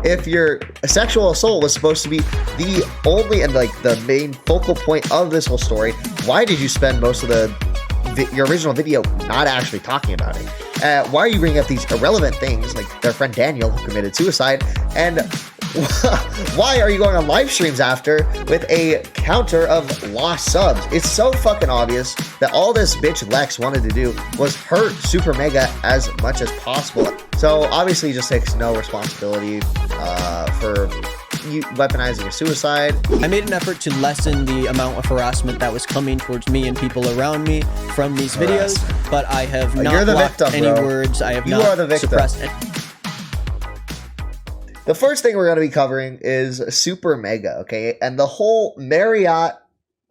if your sexual assault was supposed to be the only and like the main focal point of this whole story, why did you spend most of your original video not actually talking about it? Why are you bringing up these irrelevant things like their friend Daniel who committed suicide? And why are you going on live streams after with a counter of lost subs? It's so fucking obvious that all this bitch Lex wanted to do was hurt Super Mega as much as possible. So obviously he just takes no responsibility for you weaponizing a suicide. I made an effort to lessen the amount of harassment that was coming towards me and people around me from these videos, but I have not blocked any words. I have not suppressed any. The first thing we're going to be covering is Super Mega, okay? And the whole myriad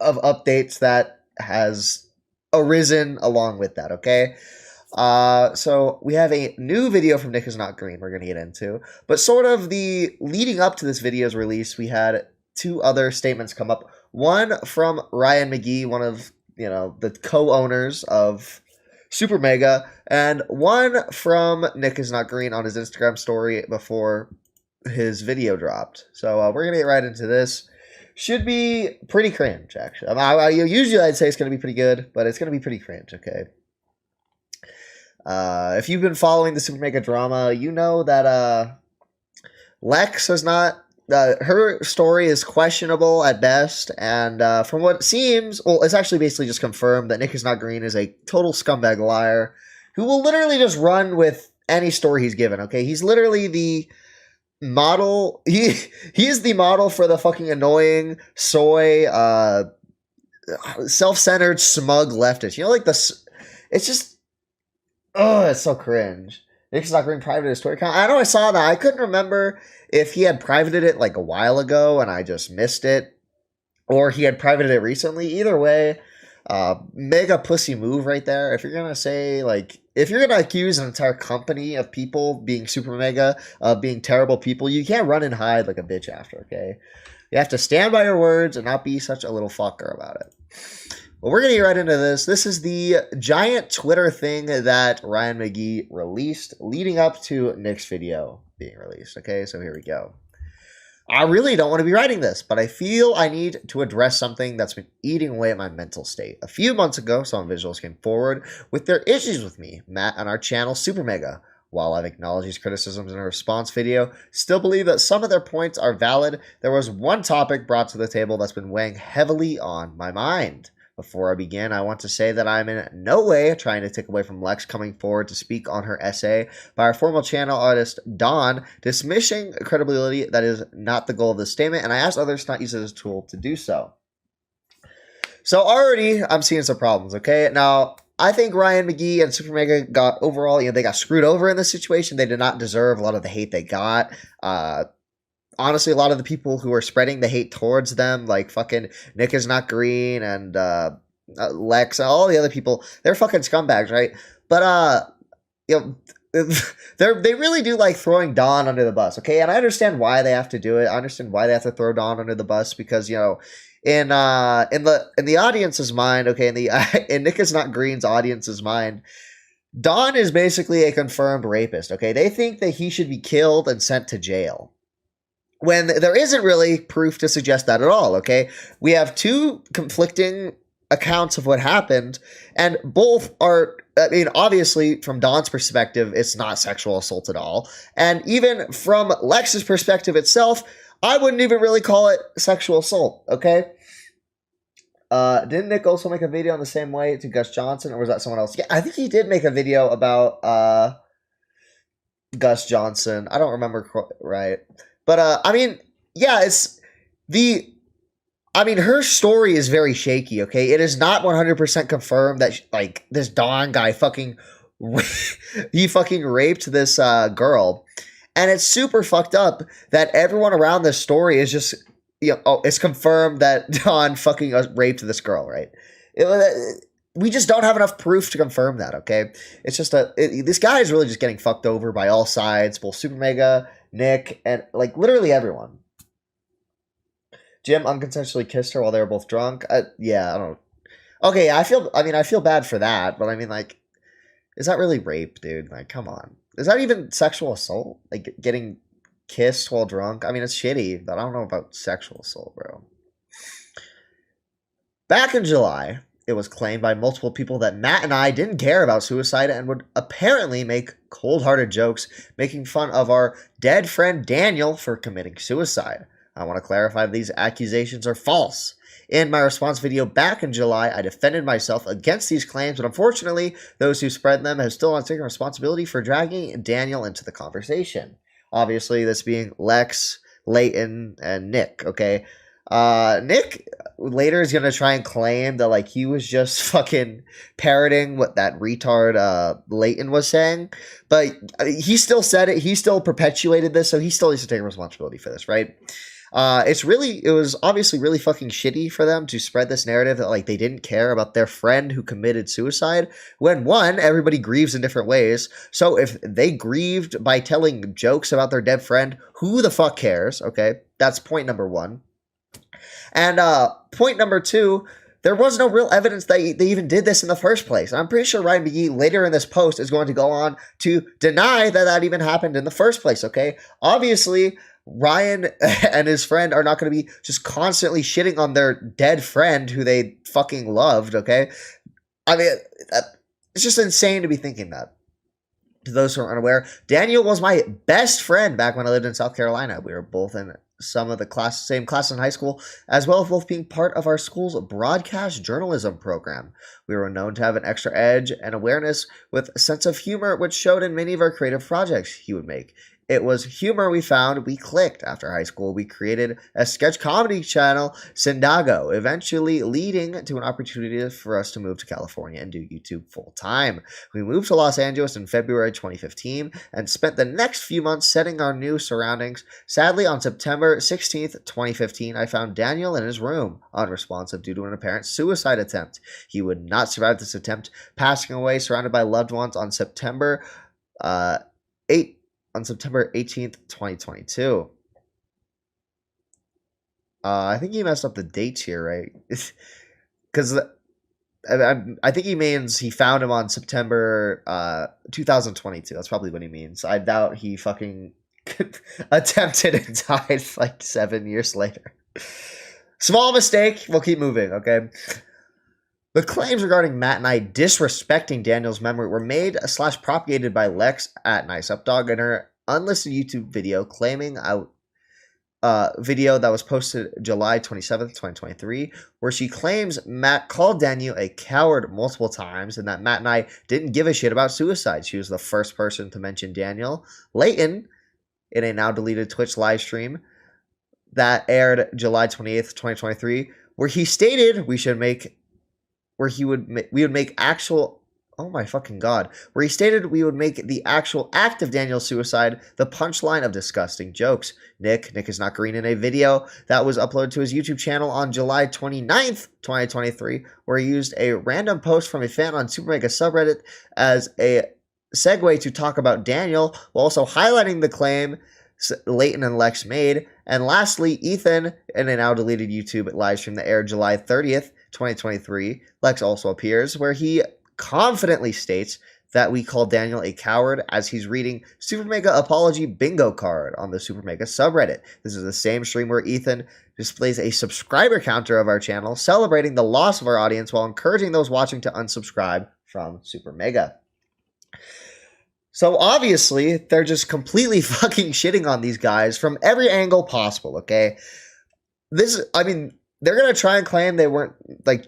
of updates that has arisen along with that, okay? So we have a new video from NickIsNotGreen we're going to get into. But sort of the leading up to this video's release, we had two other statements come up. One from Ryan McGee, one of, you know, the co-owners of Super Mega, and one from NickIsNotGreen on his Instagram story before his video dropped. So we're gonna get right into this. Should be pretty cringe, actually. Usually I'd say it's gonna be pretty good, but it's gonna be pretty cringe, okay? If you've been following the Super Mega drama, you know that Lex has not, her story is questionable at best, and from what it seems, well, it's actually basically just confirmed that NickIsNotGreen is a total scumbag liar who will literally just run with any story he's given, okay? He's literally the model, he's the model for the fucking annoying soy self-centered smug leftist, you know, like this. It's just, oh, it's so cringe. NickIsNotGreen privated his Twitter account. I know I saw that. I couldn't remember if he had privated it like a while ago and I just missed it, or he had privated it recently. Either way, mega pussy move right there. If you're gonna say, like, if you're gonna accuse an entire company of people being super mega, being terrible people, you can't run and hide like a bitch after, okay? You have to stand by your words and not be such a little fucker about it. But we're gonna get right into this. This is the giant Twitter thing that Ryan McGee released leading up to Nick's video being released, okay? So here we go. I really don't want to be writing this, but I feel I need to address something that's been eating away at my mental state. A few months ago, some visuals came forward with their issues with me, Matt, on our channel Super Mega. While I've acknowledged these criticisms in a response video, still believe that some of their points are valid, there was one topic brought to the table that's been weighing heavily on my mind. Before I begin, I want to say that I'm in no way trying to take away from Lex coming forward to speak on her essay by our former channel artist, Dawn, dismissing credibility. That is not the goal of this statement, and I ask others to not use it as a tool to do so. So already, I'm seeing some problems, okay? Now, I think Ryan McGee and Super Mega got overall, you know, they got screwed over in this situation. They did not deserve a lot of the hate they got. Honestly, a lot of the people who are spreading the hate towards them, like fucking NickIsNotGreen and Lex and all the other people, they're fucking scumbags, right? But you know, they really do like throwing Dawn under the bus, okay? And I understand why they have to do it. I understand why they have to throw Dawn under the bus because, you know, in the audience's mind, okay, in NickIsNotGreen's audience's mind, Dawn is basically a confirmed rapist, okay? They think that he should be killed and sent to jail, when there isn't really proof to suggest that at all, okay? We have two conflicting accounts of what happened, and both are, I mean, obviously, from Dawn's perspective, it's not sexual assault at all. And even from Lex's perspective itself, I wouldn't even really call it sexual assault, okay? Didn't Nick also make a video in the same way to Gus Johnson, or was that someone else? Yeah, I think he did make a video about Gus Johnson. I don't remember right. But, I mean, yeah, her story is very shaky, okay? It is not 100% confirmed that, like, this Dawn guy he fucking raped this girl. And it's super fucked up that everyone around this story is just, you know, oh, it's confirmed that Dawn fucking raped this girl, right? We just don't have enough proof to confirm that, okay? It's just this guy is really just getting fucked over by all sides, both Super Mega, Nick, and like literally everyone. Jim unconsensually kissed her while they were both drunk. Yeah, I don't know. Okay, I feel bad for that, but I mean, like, is that really rape, dude? Like, come on. Is that even sexual assault? Like, getting kissed while drunk. I mean, it's shitty, but I don't know about sexual assault, bro. Back in July, it was claimed by multiple people that Matt and I didn't care about suicide and would apparently make cold-hearted jokes making fun of our dead friend Daniel for committing suicide. I want to clarify these accusations are false. In my response video back in July, I defended myself against these claims, but unfortunately, those who spread them have still not taken responsibility for dragging Daniel into the conversation. Obviously, this being Lex, Leighton, and Nick, okay? Nick later is gonna try and claim that like he was just fucking parroting what that retard Leighton was saying, but he still said it. He still perpetuated this, so he still needs to take responsibility for this, right? It was obviously really fucking shitty for them to spread this narrative that like they didn't care about their friend who committed suicide when one, everybody grieves in different ways. So if they grieved by telling jokes about their dead friend, who the fuck cares? Okay, that's point number one. And point number two, there was no real evidence that they even did this in the first place. I'm pretty sure Ryan McGee later in this post is going to go on to deny that that even happened in the first place, okay? Obviously, Ryan and his friend are not going to be just constantly shitting on their dead friend who they fucking loved, okay? I mean, it's just insane to be thinking that. To those who are unaware, Daniel was my best friend back when I lived in South Carolina. We were both in some of the same classes in high school, as well as both being part of our school's broadcast journalism program. We were known to have an extra edge and awareness with a sense of humor, which showed in many of our creative projects he would make. It was humor we found we clicked. After high school, we created a sketch comedy channel, Sindago, eventually leading to an opportunity for us to move to California and do YouTube full-time. We moved to Los Angeles in February 2015 and spent the next few months setting our new surroundings. Sadly, on September 16th, 2015, I found Daniel in his room, unresponsive due to an apparent suicide attempt. He would not survive this attempt, passing away surrounded by loved ones on September 18th, 2022. I think he messed up the dates here, right? Because I think he means he found him on September 2022. That's probably what he means. I doubt he fucking attempted and died like 7 years later. Small mistake. We'll keep moving, okay? The claims regarding Matt and I disrespecting Daniel's memory were made / propagated by Lex at NiceUpDog in her unlisted YouTube video claiming video that was posted July 27th, 2023, where she claims Matt called Daniel a coward multiple times and that Matt and I didn't give a shit about suicide. She was the first person to mention Daniel. Leighton, in a now deleted Twitch live stream that aired July 28th, 2023, where he stated we would make actual, oh my fucking god, where he stated we would make the actual act of Daniel's suicide the punchline of disgusting jokes. Nick is not green, in a video that was uploaded to his YouTube channel on July 29th, 2023, where he used a random post from a fan on Super Mega subreddit as a segue to talk about Daniel, while also highlighting the claim Leighton and Lex made. And lastly, Ethan, in a now deleted YouTube live stream that aired July 30th, 2023, Lex also appears, where he confidently states that we call Daniel a coward as he's reading Super Mega Apology Bingo card on the Super Mega subreddit. This is the same stream where Ethan displays a subscriber counter of our channel, celebrating the loss of our audience while encouraging those watching to unsubscribe from Super Mega. So obviously, they're just completely fucking shitting on these guys from every angle possible, okay? They're going to try and claim they weren't, like,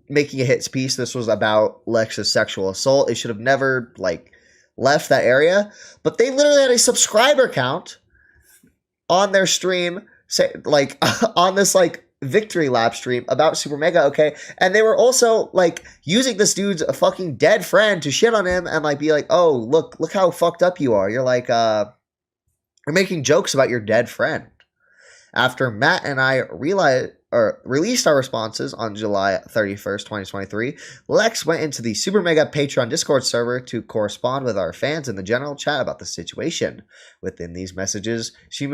making a hits piece. This was about Lex's sexual assault. They should have never, like, left that area. But they literally had a subscriber count on their stream, say, like, on this, like, victory lap stream about Super Mega, okay? And they were also, like, using this dude's fucking dead friend to shit on him and, like, be like, oh, look how fucked up you are. You're, like, you're making jokes about your dead friend. After Matt and I released our responses on July 31st, 2023, Lex went into the Super Mega Patreon Discord server to correspond with our fans in the general chat about the situation. Within these messages, she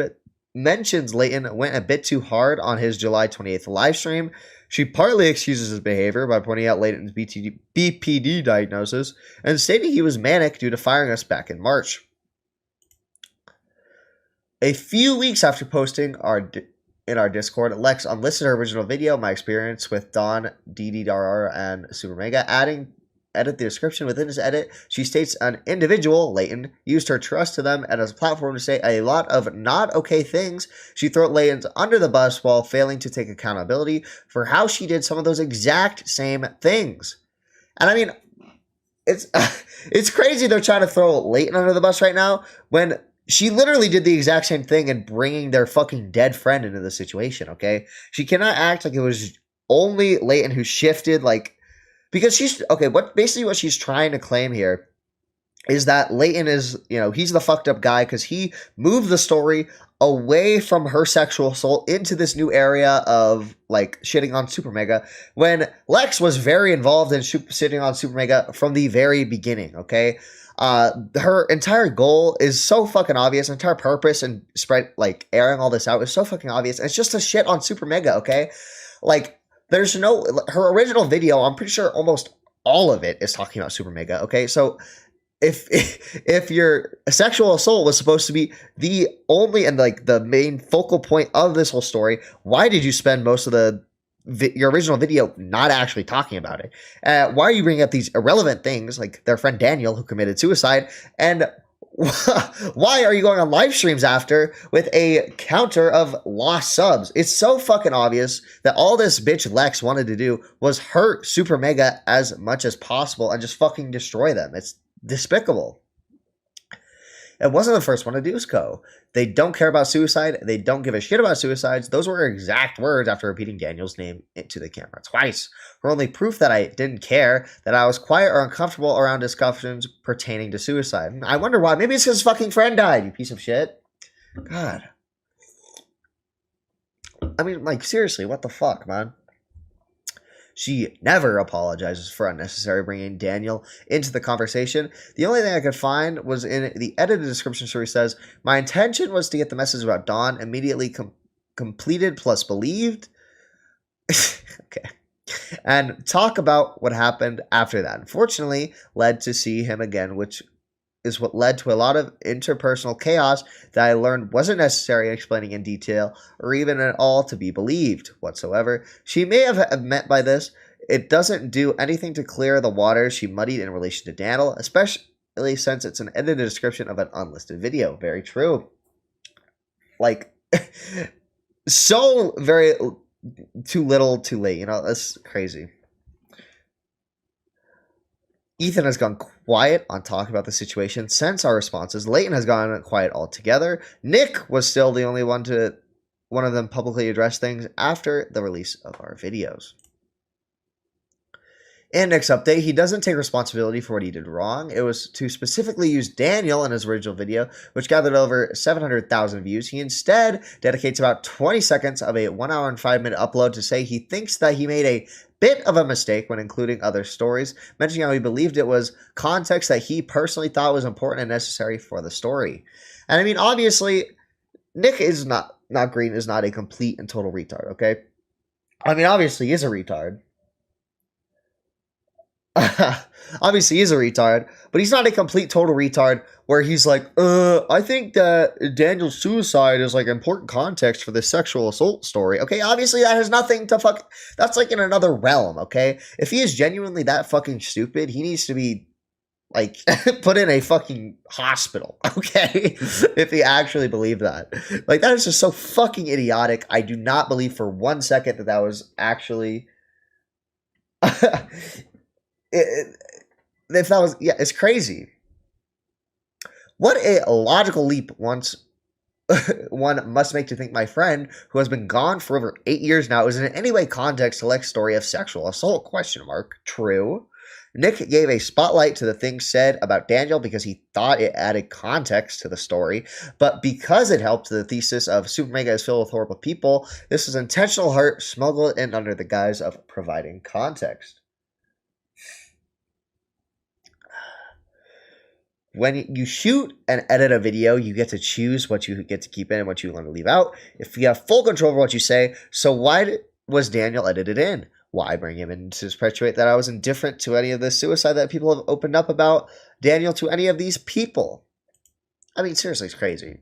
mentions Leighton went a bit too hard on his July 28th live stream. She partly excuses his behavior by pointing out Leighton's BPD diagnosis and stating he was manic due to firing us back in March. A few weeks after posting in our Discord, Lex unlisted her original video, My Experience with Dawn, DDRR, and Super Mega, edit the description. Within this edit, she states an individual, Leighton, used her trust to them and as a platform to say a lot of not okay things. She threw Leighton under the bus while failing to take accountability for how she did some of those exact same things. And I mean, it's crazy they're trying to throw Leighton under the bus right now when she literally did the exact same thing in bringing their fucking dead friend into the situation, okay? She cannot act like it was only Leighton who shifted, like, because she's, okay, what she's trying to claim here is that Leighton is, he's the fucked up guy because he moved the story away from her sexual assault into this new area of, like, shitting on Super Mega, when Lex was very involved in shitting on Super Mega from the very beginning, okay? Her entire goal is so fucking obvious. Her entire purpose and airing all this out is so fucking obvious. And it's just to shit on Super Mega, okay? Like, there's her original video, I'm pretty sure almost all of it is talking about Super Mega, okay? So if your sexual assault was supposed to be the only and like the main focal point of this whole story, why did you spend most of your original video not actually talking about it? Why are you bringing up these irrelevant things like their friend Daniel who committed suicide? And why are you going on live streams after with a counter of lost subs? It's so fucking obvious that all this bitch Lex wanted to do was hurt Super Mega as much as possible and just fucking destroy them. It's despicable. It wasn't the first one to do so. They don't care about suicide. They don't give a shit about suicides. Those were her exact words after repeating Daniel's name into the camera twice. Her only proof that I didn't care, that I was quiet or uncomfortable around discussions pertaining to suicide. I wonder why. Maybe it's his fucking friend died, you piece of shit. God. I mean, like, seriously, what the fuck, man? She never apologizes for unnecessary bringing Daniel into the conversation. The only thing I could find was in the edited description where he says, my intention was to get the message about Dawn immediately completed plus believed. Okay. And talk about what happened after that. Unfortunately, led to see him again, which is what led to a lot of interpersonal chaos that I learned wasn't necessary explaining in detail or even at all to be believed whatsoever. She may have meant by this, it doesn't do anything to clear the waters she muddied in relation to Daniel, especially since it's an edited description of an unlisted video. Very true. Like, so very too little, too late. That's crazy. Ethan has gone quiet on talking about the situation since our responses. Leighton has gone quiet altogether. Nick was still the only one of them publicly address things after the release of our videos. In Nick's update, he doesn't take responsibility for what he did wrong. It was to specifically use Daniel in his original video, which gathered over 700,000 views. He instead dedicates about 20 seconds of a 1 hour and 5 minute upload to say he thinks that he made a bit of a mistake when including other stories, mentioning how he believed it was context that he personally thought was important and necessary for the story. And I mean, obviously, Nick is not Green is not a complete and total retard, okay? I mean, obviously, he is a retard. Obviously he's a retard, but he's not a complete total retard where he's like, I think that Daniel's suicide is like important context for this sexual assault story. Okay, obviously that has nothing to that's like in another realm, okay? If he is genuinely that fucking stupid, he needs to be like put in a fucking hospital, okay? If he actually believed that. Like, that is just so fucking idiotic. I do not believe for 1 second that was actually if that was, yeah, it's crazy. What a logical leap one must make to think my friend, who has been gone for over 8 years now, is in any way context to Lex's story of sexual assault, ? True. Nick gave a spotlight to the things said about Daniel because he thought it added context to the story, but because it helped the thesis of Super Mega is filled with horrible people, this is intentional hurt smuggled in under the guise of providing context. When you shoot and edit a video, you get to choose what you get to keep in and what you want to leave out. If you have full control over what you say, so why was Daniel edited in? Why bring him in to perpetuate that I was indifferent to any of the suicide that people have opened up about Daniel to any of these people? I mean, seriously, it's crazy.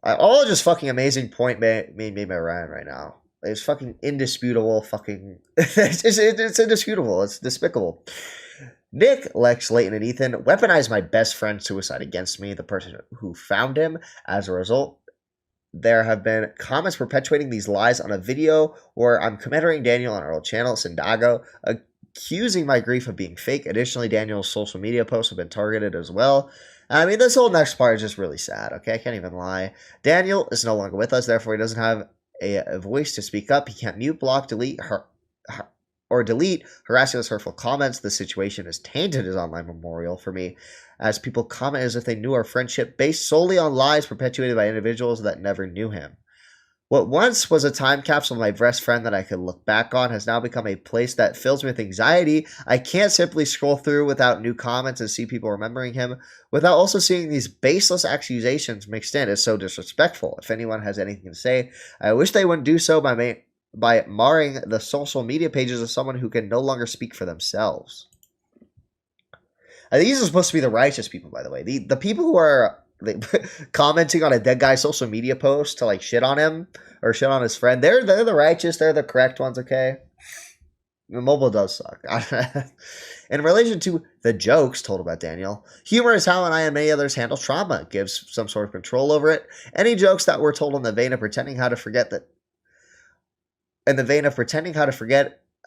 All just fucking amazing point made by Ryan right now. It's fucking indisputable. Fucking, it's indisputable. It's despicable. Nick, Lex, Leighton, and Ethan weaponized my best friend's suicide against me, the person who found him. As a result, there have been comments perpetuating these lies on a video where I'm commemorating Daniel on our old channel, Sindago, accusing my grief of being fake. Additionally, Daniel's social media posts have been targeted as well. I mean, this whole next part is just really sad, okay? I can't even lie. Daniel is no longer with us, therefore he doesn't have a voice to speak up. He can't mute, block, delete harassing us hurtful comments. The situation has tainted his online memorial for me, as people comment as if they knew our friendship based solely on lies perpetuated by individuals that never knew him. What once was a time capsule of my best friend that I could look back on has now become a place that fills me with anxiety. I can't simply scroll through without new comments and see people remembering him without also seeing these baseless accusations mixed in. It's so disrespectful. If anyone has anything to say, I wish they wouldn't do so by marring the social media pages of someone who can no longer speak for themselves. These are supposed to be the righteous people, by the way. The people who are commenting on a dead guy's social media post to like shit on him or shit on his friend, they're the righteous, they're the correct ones, okay? The mobile does suck. In relation to the jokes told about Daniel, humor is how I and many others handle trauma. It gives some sort of control over it. Any jokes that were told in the vein of pretending how to forget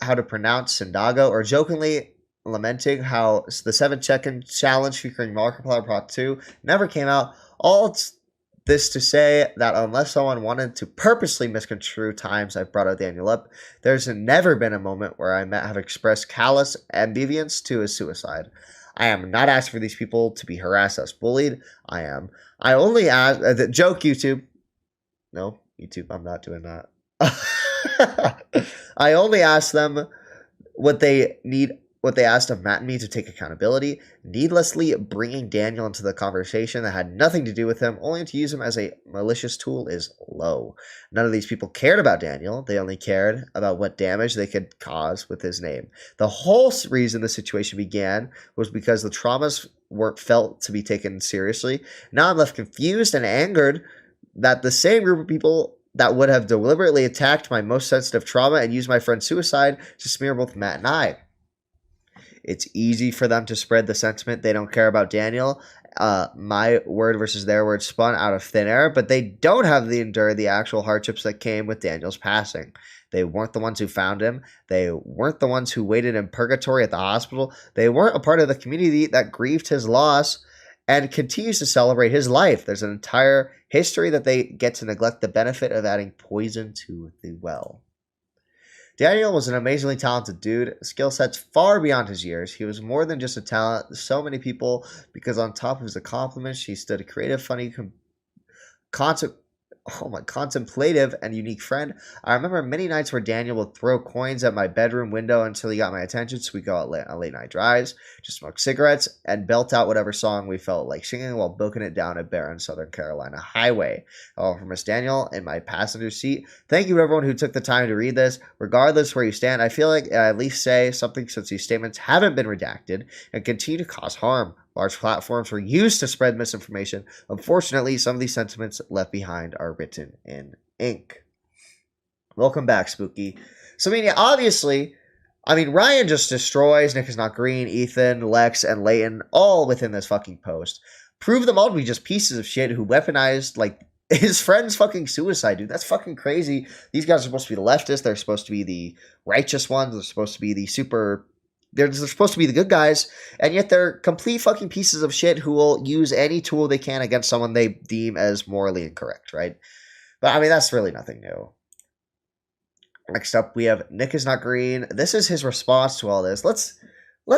how to pronounce Sindago, or jokingly lamenting how the 7-second challenge featuring Markiplier Part 2 never came out. All this to say that unless someone wanted to purposely misconstrue times I've brought out Daniel up, there's never been a moment where I have expressed callous ambivalence to his suicide. I am not asking for these people to be harassed as bullied. I only ask the joke YouTube. No, YouTube, I'm not doing that. I only ask them what they asked of Matt and me to take accountability, needlessly bringing Daniel into the conversation that had nothing to do with him, only to use him as a malicious tool, is low. None of these people cared about Daniel. They only cared about what damage they could cause with his name. The whole reason the situation began was because the traumas weren't felt to be taken seriously. Now I'm left confused and angered that the same group of people that would have deliberately attacked my most sensitive trauma and used my friend's suicide to smear both Matt and I. It's easy for them to spread the sentiment they don't care about Daniel. My word versus their word spun out of thin air, but they don't have to endure the actual hardships that came with Daniel's passing. They weren't the ones who found him. They weren't the ones who waited in purgatory at the hospital. They weren't a part of the community that grieved his loss and continues to celebrate his life. There's an entire history that they get to neglect the benefit of adding poison to the well. Daniel was an amazingly talented dude, skill sets far beyond his years. He was more than just a talent to so many people, because on top of his accomplishments, he stood a creative, funny, contemplative and unique friend. I remember many nights where Daniel would throw coins at my bedroom window until he got my attention, so we go out on late night drives, just smoke cigarettes, and belt out whatever song we felt like singing while booking it down a barren Southern Carolina highway. All from Miss Daniel in my passenger seat. Thank you to everyone who took the time to read this. Regardless where you stand, I feel like I at least say something since these statements haven't been redacted and continue to cause harm. Large platforms were used to spread misinformation. Unfortunately, some of these sentiments left behind are written in ink. Welcome back, Spooky. So, I mean, yeah, obviously, Ryan just destroys Nick is Not Green, Ethan, Lex, and Leighton all within this fucking post. Prove them all to be just pieces of shit who weaponized, like, his friend's fucking suicide, dude. That's fucking crazy. These guys are supposed to be the leftists. They're supposed to be the righteous ones. They're supposed to be the They're supposed to be the good guys, and yet they're complete fucking pieces of shit who will use any tool they can against someone they deem as morally incorrect, right? But, I mean, that's really nothing new. Next up, we have Nick is Not Green. This is his response to all this. Let's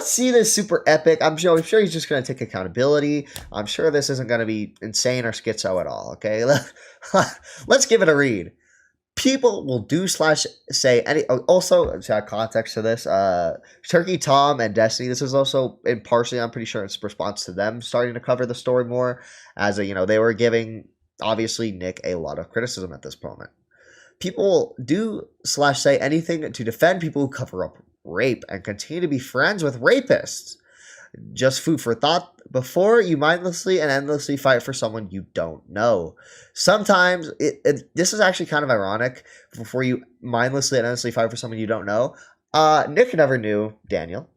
see this super epic. I'm sure he's just going to take accountability. I'm sure this isn't going to be insane or schizo at all, okay? Let's give it a read. People will do/say any. Also, to add context to this, Turkey Tom and Destiny. This is also partially, I'm pretty sure it's response to them starting to cover the story more, as they were giving obviously Nick a lot of criticism at this moment. People do/say anything to defend people who cover up rape and continue to be friends with rapists. Just food for thought before you mindlessly and endlessly fight for someone you don't know. Sometimes, this is actually kind of ironic, before you mindlessly and endlessly fight for someone you don't know. Nick never knew Daniel.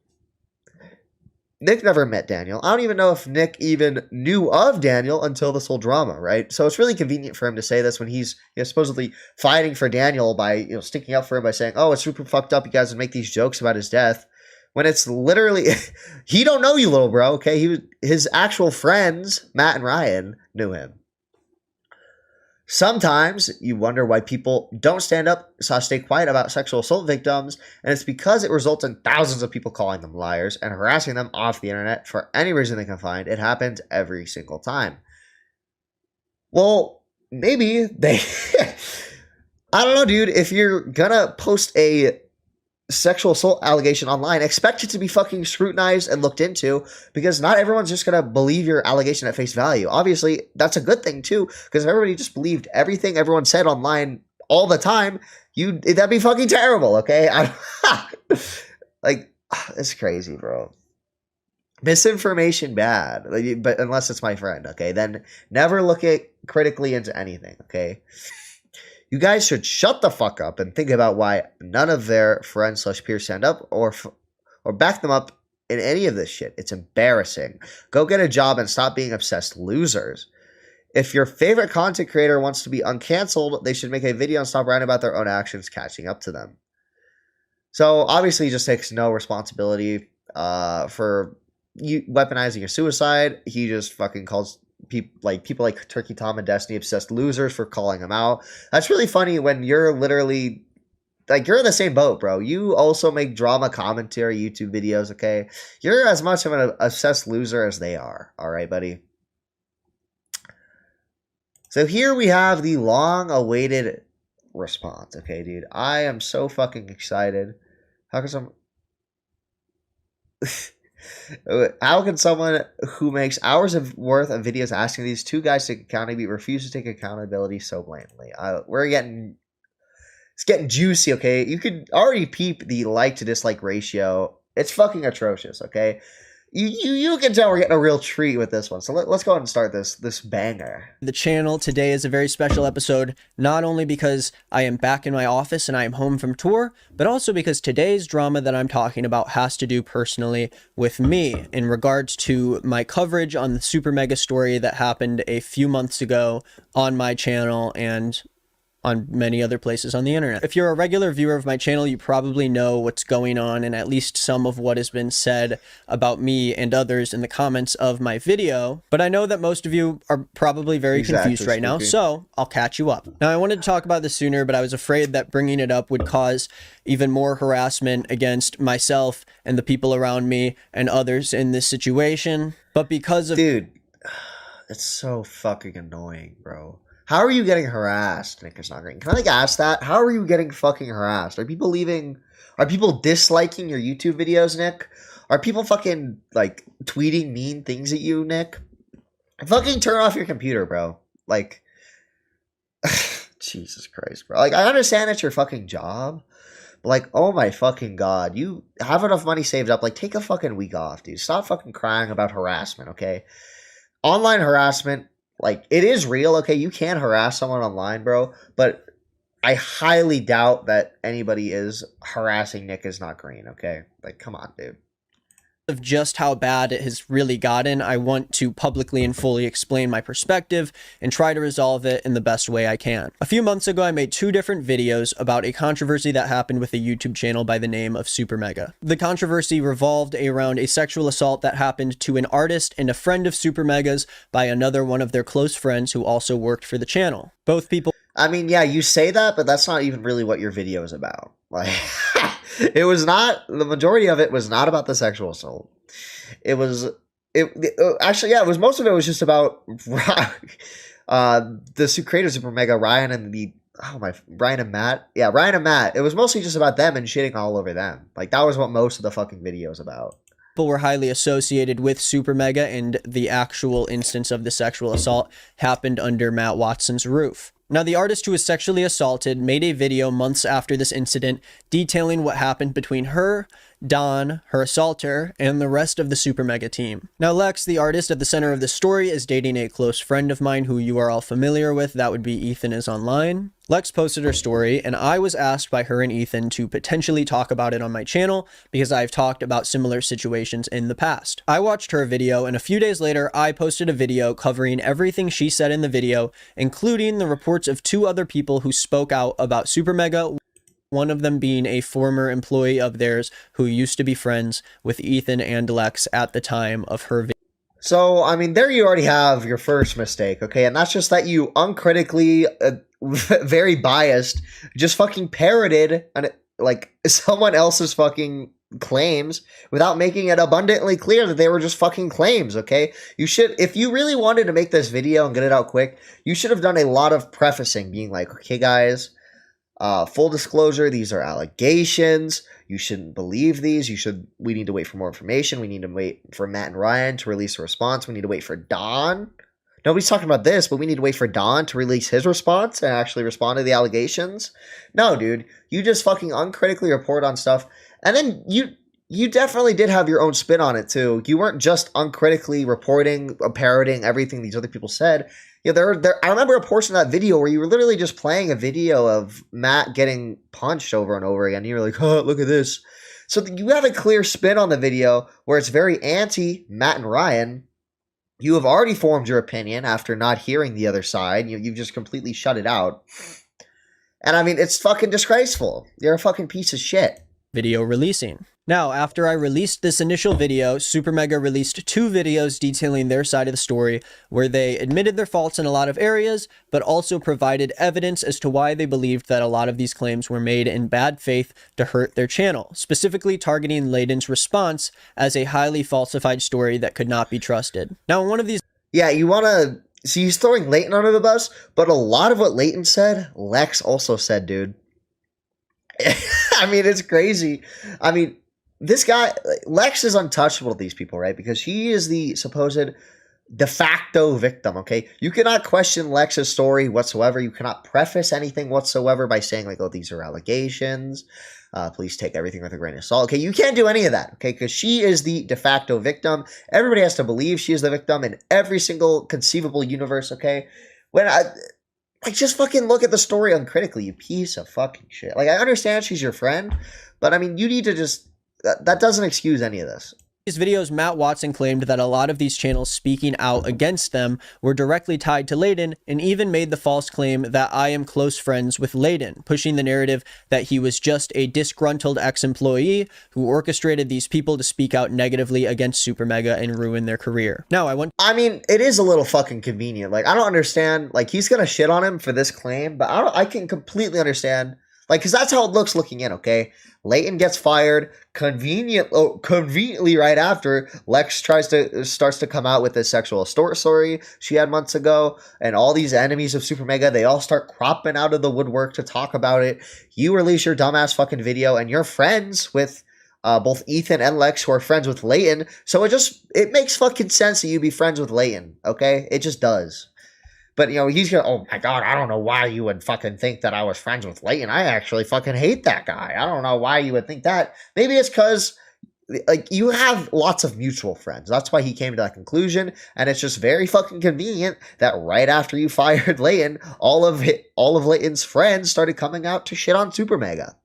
Nick never met Daniel. I don't even know if Nick even knew of Daniel until this whole drama, right? So it's really convenient for him to say this when he's supposedly fighting for Daniel by sticking up for him by saying, "Oh, it's super fucked up. You guys would make these jokes about his death," when it's literally he don't know you, little bro. Okay, his actual friends, Matt and Ryan, knew him. Sometimes you wonder why people don't stand up, so stay quiet about sexual assault victims, and it's because it results in thousands of people calling them liars and harassing them off the internet for any reason they can find. It happens every single time. Well, maybe they... I don't know, dude. If you're gonna post a sexual assault allegation online, expect it to be fucking scrutinized and looked into, because not everyone's just gonna believe your allegation at face value. Obviously, that's a good thing too, because if everybody just believed everything everyone said online all the time, that'd be fucking terrible. Okay, like, it's crazy, bro. Misinformation bad, but unless it's my friend, okay, then never look critically into anything. Okay. You guys should shut the fuck up and think about why none of their friends / peers stand up or back them up in any of this shit. It's embarrassing. Go get a job and stop being obsessed losers. If your favorite content creator wants to be uncanceled, they should make a video and stop writing about their own actions catching up to them. So obviously he just takes no responsibility for weaponizing your suicide. He just fucking calls people like Turkey Tom and Destiny obsessed losers for calling him out. That's really funny when you're literally you're in the same boat, bro. You also make drama commentary YouTube videos, okay? You're as much of an obsessed loser as they are. All right, buddy. So here we have the long awaited response. Okay, dude. I am so fucking excited. How can someone who makes hours worth of videos asking these two guys to take accountability refuse to take accountability so blatantly? It's getting juicy, okay? You could already peep the like to dislike ratio. It's fucking atrocious, okay? You can tell we're getting a real treat with this one. So let's go ahead and start this banger. The channel today is a very special episode, not only because I am back in my office and I am home from tour, but also because today's drama that I'm talking about has to do personally with me in regards to my coverage on the super mega story that happened a few months ago on my channel and on many other places on the internet. If you're a regular viewer of my channel, you probably know what's going on and at least some of what has been said about me and others in the comments of my video, but I know that most of you are probably very confused right now, so I'll catch you up. Now, I wanted to talk about this sooner, but I was afraid that bringing it up would cause even more harassment against myself and the people around me and others in this situation, but because of... Dude, it's so fucking annoying, bro. How are you getting harassed, NickIsNotGreen? Can I ask that? How are you getting fucking harassed? Are people disliking your YouTube videos, Nick? Are people fucking, tweeting mean things at you, Nick? Fucking turn off your computer, bro. Jesus Christ, bro. I understand it's your fucking job, but, oh my fucking God. You have enough money saved up. Take a fucking week off, dude. Stop fucking crying about harassment, okay? Online harassment, it is real, okay? You can harass someone online, bro, but I highly doubt that anybody is harassing NickIsNotGreen, okay? Come on, dude. Of just how bad it has really gotten, I want to publicly and fully explain my perspective and try to resolve it in the best way I can. A few months ago, I made 2 different videos about a controversy that happened with a YouTube channel by the name of Super Mega. The controversy revolved around a sexual assault that happened to an artist and a friend of Super Mega's by another one of their close friends who also worked for the channel. Both people... I mean, yeah, you say that, but that's not even really what your video is about. It was not, the majority of it was not about the sexual assault. Actually, yeah, most of it was just about the creator of Super Mega, Ryan and Matt. Yeah, Ryan and Matt. It was mostly just about them and shitting all over them. That was what most of the fucking video is about. People were highly associated with Super Mega, and the actual instance of the sexual assault happened under Matt Watson's roof. Now, the artist who was sexually assaulted made a video months after this incident detailing what happened between her Don, her assaulter, and the rest of the Super Mega team. Now, Lex, the artist at the center of the story, is dating a close friend of mine who you are all familiar with. That would be Ethan is Online. Lex posted her story, and I was asked by her and Ethan to potentially talk about it on my channel because I've talked about similar situations in the past. I watched her video, and a few days later, I posted a video covering everything she said in the video, including the reports of 2 other people who spoke out about Super Mega, one of them being a former employee of theirs who used to be friends with Ethan and Lex at the time of her video. So, I mean, there you already have your first mistake, okay? And that's just that you uncritically, very biased, just fucking parroted like someone else's fucking claims without making it abundantly clear that they were just fucking claims, okay? You should, if you really wanted to make this video and get it out quick, you should have done a lot of prefacing, being like, okay, guys, full disclosure, these are allegations. You shouldn't believe these. We need to wait for more information. We need to wait for Matt and Ryan to release a response. We need to wait for Don. Nobody's talking about this, but we need to wait for Don to release his response and actually respond to the allegations. No, dude, you just fucking uncritically report on stuff. And then you definitely did have your own spin on it too. You weren't just uncritically reporting, parroting everything these other people said. Yeah, I remember a portion of that video where you were literally just playing a video of Matt getting punched over and over again. You were like, oh, look at this. So you have a clear spin on the video where it's very anti Matt and Ryan. You have already formed your opinion after not hearing the other side. You've just completely shut it out. And I mean, it's fucking disgraceful. You're a fucking piece of shit. Video releasing. Now, after I released this initial video, Super Mega released 2 videos detailing their side of the story, where they admitted their faults in a lot of areas, but also provided evidence as to why they believed that a lot of these claims were made in bad faith to hurt their channel, specifically targeting Layden's response as a highly falsified story that could not be trusted. Now, in one of these... Yeah, you want to... See, he's throwing Layton under the bus, but a lot of what Layton said, Lex also said, dude. I mean, it's crazy. I mean... This guy, Lex is untouchable to these people, right? Because he is the supposed de facto victim, okay? You cannot question Lex's story whatsoever. You cannot preface anything whatsoever by saying, like, oh, these are allegations. Please take everything with a grain of salt. Okay, you can't do any of that, okay? Because she is the de facto victim. Everybody has to believe she is the victim in every single conceivable universe, okay? Just fucking look at the story uncritically, you piece of fucking shit. Like, I understand she's your friend, but, I mean, you need to just... That doesn't excuse any of this. These videos, Matt Watson claimed that a lot of these channels speaking out against them were directly tied to Layden, and even made the false claim that I am close friends with Layden, pushing the narrative that he was just a disgruntled ex-employee who orchestrated these people to speak out negatively against Super Mega and ruin their career. Now, I mean, it is a little fucking convenient. Like, I don't understand. Like, he's gonna shit on him for this claim, but I can completely understand. Like, because that's how it looks looking in, okay? Layton gets fired conveniently right after Lex starts to come out with this sexual assault story she had months ago, and all these enemies of Super Mega, they all start cropping out of the woodwork to talk about it. You release your dumbass fucking video, and you're friends with both Ethan and Lex, who are friends with Layton, so it makes fucking sense that you be friends with Layton, okay? It just does. But, you know, he's gonna, oh my god, I don't know why you would fucking think that I was friends with Layton. I actually fucking hate that guy. I don't know why you would think that. Maybe it's because, like, you have lots of mutual friends. That's why he came to that conclusion. And it's just very fucking convenient that right after you fired Layton, all of Layton's friends started coming out to shit on Super Mega.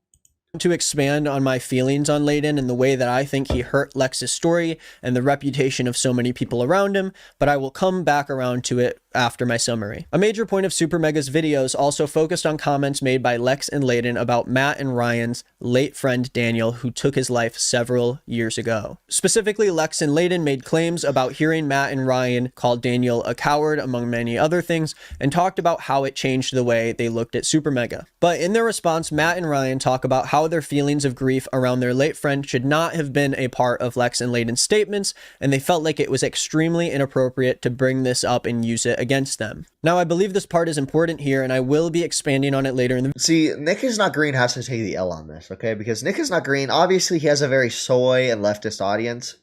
To expand on my feelings on Layden and the way that I think he hurt Lex's story and the reputation of so many people around him, but I will come back around to it after my summary. A major point of Super Mega's videos also focused on comments made by Lex and Layden about Matt and Ryan's late friend Daniel, who took his life several years ago. Specifically, Lex and Layden made claims about hearing Matt and Ryan call Daniel a coward, among many other things, and talked about how it changed the way they looked at Super Mega. But in their response, Matt and Ryan talk about how their feelings of grief around their late friend should not have been a part of Lex and Layden's statements, and they felt like it was extremely inappropriate to bring this up and use it against them. Now, I believe this part is important here, and I will be expanding on it later in the video. See, NickIsNotGreen has to take the L on this, okay? Because NickIsNotGreen, obviously, he has a very soy and leftist audience.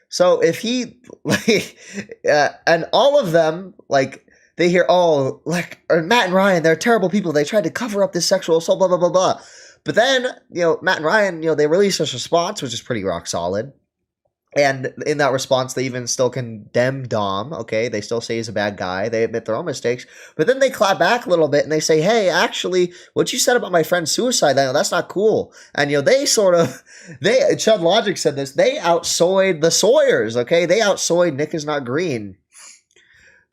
So if he, like, and all of them, like, they hear, oh, like, Matt and Ryan, they're terrible people. They tried to cover up this sexual assault, blah, blah, blah, blah. But then, Matt and Ryan, they released this response, which is pretty rock solid. And in that response, they even still condemn Dom, okay? They still say he's a bad guy. They admit their own mistakes. But then they clap back a little bit and they say, hey, actually, what you said about my friend's suicide, that's not cool. And, Chud Logic said this, they outsoyed the Sawyers, okay? They outsoyed Nick Is Not Green.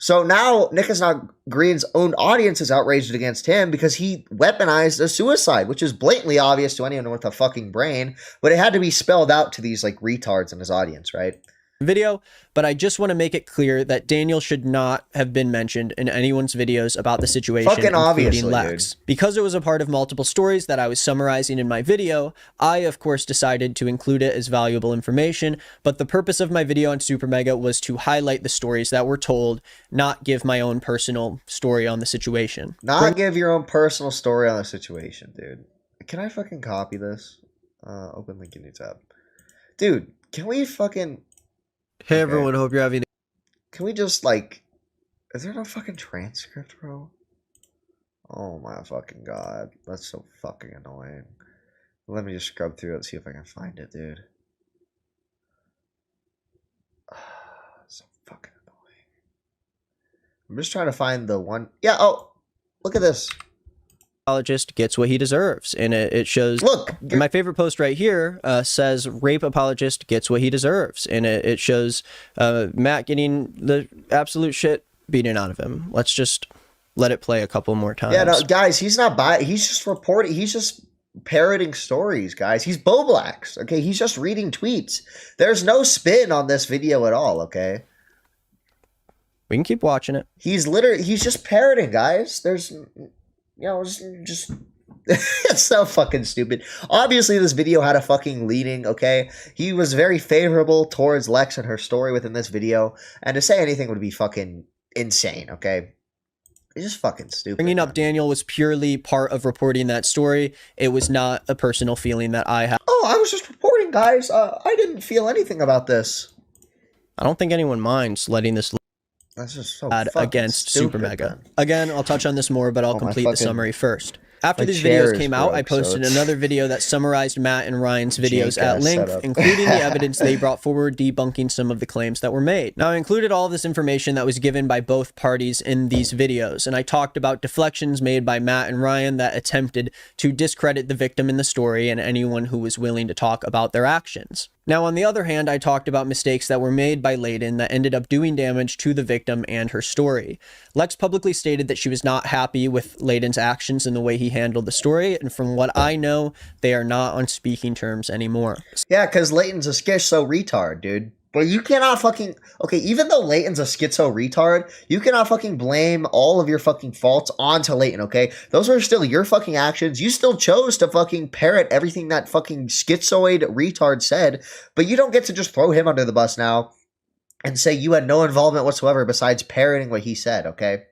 So now Nick Is Not Green's own audience is outraged against him because he weaponized a suicide, which is blatantly obvious to anyone with a fucking brain, but it had to be spelled out to these like retards in his audience, right? Video, but I just want to make it clear that Daniel should not have been mentioned in anyone's videos about the situation, fucking obviously, including Lex. Dude. Because it was a part of multiple stories that I was summarizing in my video, I, of course, decided to include it as valuable information, but the purpose of my video on Super Mega was to highlight the stories that were told, not give my own personal story on the situation. Not give your own personal story on the situation, dude. Can I fucking copy this? Open link in new tab. Dude, can we fucking... Hey everyone, hope you're having... Can we just, like... Is there no fucking transcript, bro? Oh my fucking god. That's so fucking annoying. Let me just scrub through it and see if I can find it, dude. So fucking annoying. I'm just trying to find the one... Yeah, oh! Look at this. Apologist gets what he deserves, and it shows. Look, my favorite post right here says rape apologist gets what he deserves, and it shows Matt getting the absolute shit beaten out of him. Let's just let it play a couple more times. Yeah, no, guys, he's not he's just reporting. He's just parroting stories, guys. He's Boblax, okay? He's just reading tweets. There's no spin on this video at all, okay? We can keep watching it. He's just parroting, guys. There's... just it's so fucking stupid. Obviously, this video had a fucking leading, okay? He was very favorable towards Lex and her story within this video, and to say anything would be fucking insane, okay? It's just fucking stupid. Bringing up Daniel was purely part of reporting that story. It was not a personal feeling that I had. Oh, I was just reporting, guys. I didn't feel anything about this. I don't think anyone minds letting this... That's just so against stupid, Super Mega. man. Again, I'll touch on this more, but I'll complete the summary first. After these chair videos is came out, broke, I posted so another video that summarized Matt and Ryan's videos at Jank-ass length, setup. including the evidence they brought forward debunking some of the claims that were made. Now, I included all of this information that was given by both parties in these videos, and I talked about deflections made by Matt and Ryan that attempted to discredit the victim in the story and anyone who was willing to talk about their actions. Now, on the other hand, I talked about mistakes that were made by Layden that ended up doing damage to the victim and her story. Lex publicly stated that she was not happy with Layden's actions and the way he handled the story, and from what I know, they are not on speaking terms anymore. Yeah, because Leighton's a schizo retard, dude. But you cannot fucking... Okay, even though Leighton's a schizo retard, you cannot fucking blame all of your fucking faults onto Leighton, okay? Those are still your fucking actions. You still chose to fucking parrot everything that fucking schizoid retard said, but you don't get to just throw him under the bus now and say you had no involvement whatsoever besides parroting what he said, okay?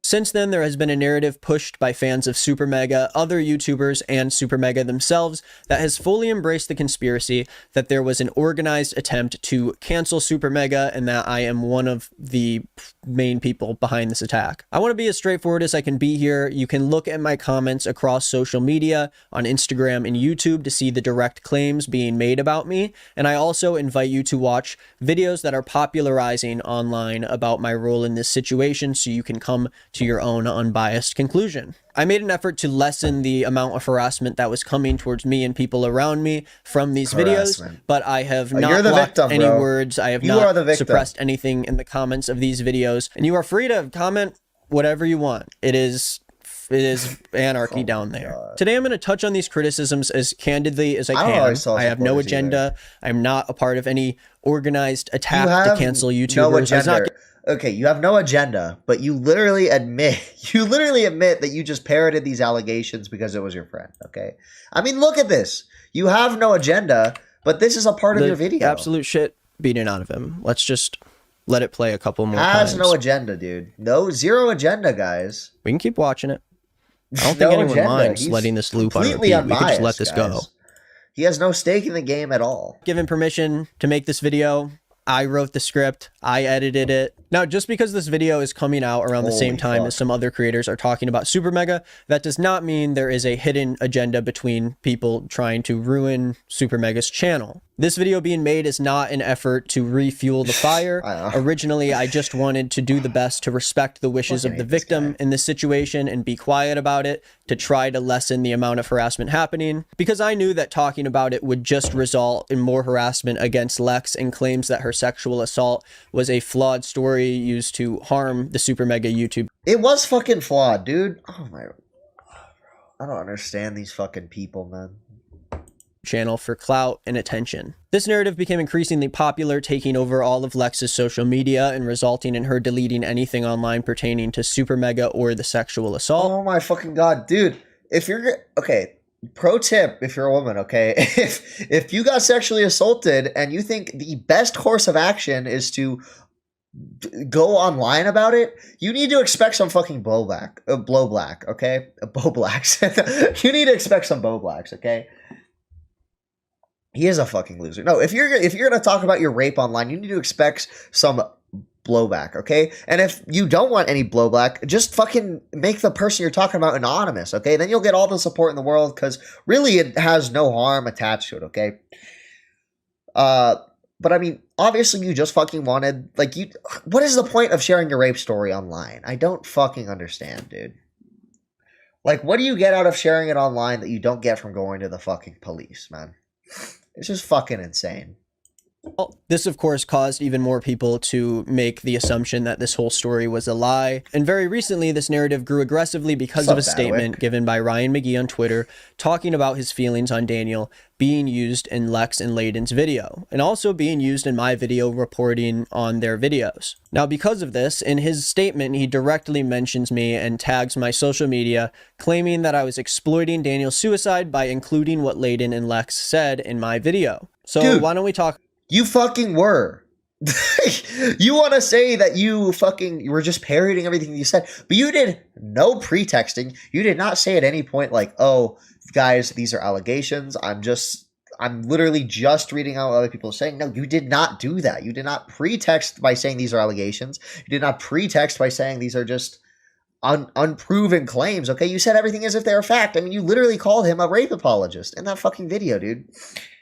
Since then, there has been a narrative pushed by fans of Super Mega, other YouTubers, and Super Mega themselves that has fully embraced the conspiracy that there was an organized attempt to cancel Super Mega and that I am one of the main people behind this attack. I want to be as straightforward as I can be here. You can look at my comments across social media on Instagram and YouTube to see the direct claims being made about me, and I also invite you to watch videos that are popularizing online about my role in this situation so you can come to your own unbiased conclusion. I made an effort to lessen the amount of harassment that was coming towards me and people around me from these videos, but I have not blocked any words. I have not suppressed anything in the comments of these videos, and you are free to comment whatever you want. It is anarchy down there. God. Today I'm going to touch on these criticisms as candidly as I can. I have no agenda. I'm not a part of any organized attack to cancel YouTubers. No agenda. Okay, you have no agenda, but you literally admit that you just parroted these allegations because it was your friend, okay? I mean, look at this. You have no agenda, but this is a part of your video. Absolute shit beaten out of him. Let's just let it play a couple more times. Has no agenda, dude. No, zero agenda, guys. We can keep watching it. I don't think anyone minds letting this loop on repeat. We could just let this go. He has no stake in the game at all. Given permission to make this video, I wrote the script, I edited it, Now, just because this video is coming out around the same time as some other creators are talking about Super Mega, that does not mean there is a hidden agenda between people trying to ruin Super Mega's channel. This video being made is not an effort to refuel the fire. Originally, I just wanted to do the best to respect the wishes of the victim in this situation and be quiet about it, to try to lessen the amount of harassment happening, because I knew that talking about it would just result in more harassment against Lex and claims that her sexual assault was a flawed story used to harm the Super Mega YouTube. It was fucking flawed, dude. Oh my, I don't understand these fucking people, man. Channel for clout and attention. This narrative became increasingly popular, taking over all of Lex's social media and resulting in her deleting anything online pertaining to Super Mega or the sexual assault. Oh my fucking god, dude. If you're okay, pro tip if you're a woman, okay? If you got sexually assaulted and you think the best course of action is to go online about it, you need to expect some fucking blowback, okay? Blowblacks. You need to expect some blowblacks, okay? He is a fucking loser. No, if you're gonna talk about your rape online, you need to expect some blowback, okay? And if you don't want any blowback, just fucking make the person you're talking about anonymous, okay? Then you'll get all the support in the world, because really it has no harm attached to it, okay? But I mean, obviously you just fucking wanted, like, what is the point of sharing your rape story online? I don't fucking understand, dude. Like, what do you get out of sharing it online that you don't get from going to the fucking police, man? It's just fucking insane. Well, this, of course, caused even more people to make the assumption that this whole story was a lie. And very recently, this narrative grew aggressively because of a statement given by Ryan McGee on Twitter, talking about his feelings on Daniel being used in Lex and Layden's video, and also being used in my video reporting on their videos. Now, because of this, in his statement, he directly mentions me and tags my social media, claiming that I was exploiting Daniel's suicide by including what Layden and Lex said in my video. So dude, why don't we talk... You fucking were. You want to say that you were just parroting everything you said, but you did no pretexting. You did not say at any point like, oh, guys, these are allegations. I'm literally just reading out what other people are saying. No, you did not do that. You did not pretext by saying these are allegations. You did not pretext by saying these are just unproven claims, okay? You said everything as if they were fact. I mean, you literally called him a rape apologist in that fucking video, dude.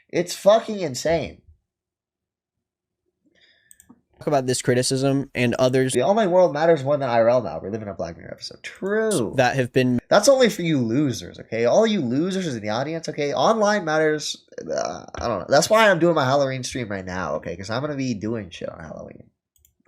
It's fucking insane. Talk about this criticism and others. The online world matters more than IRL now. We're living a Black Mirror episode. True. That have been... That's only for you losers, okay? All you losers in the audience, okay? Online matters. I don't know. That's why I'm doing my Halloween stream right now, okay? Because I'm going to be doing shit on Halloween.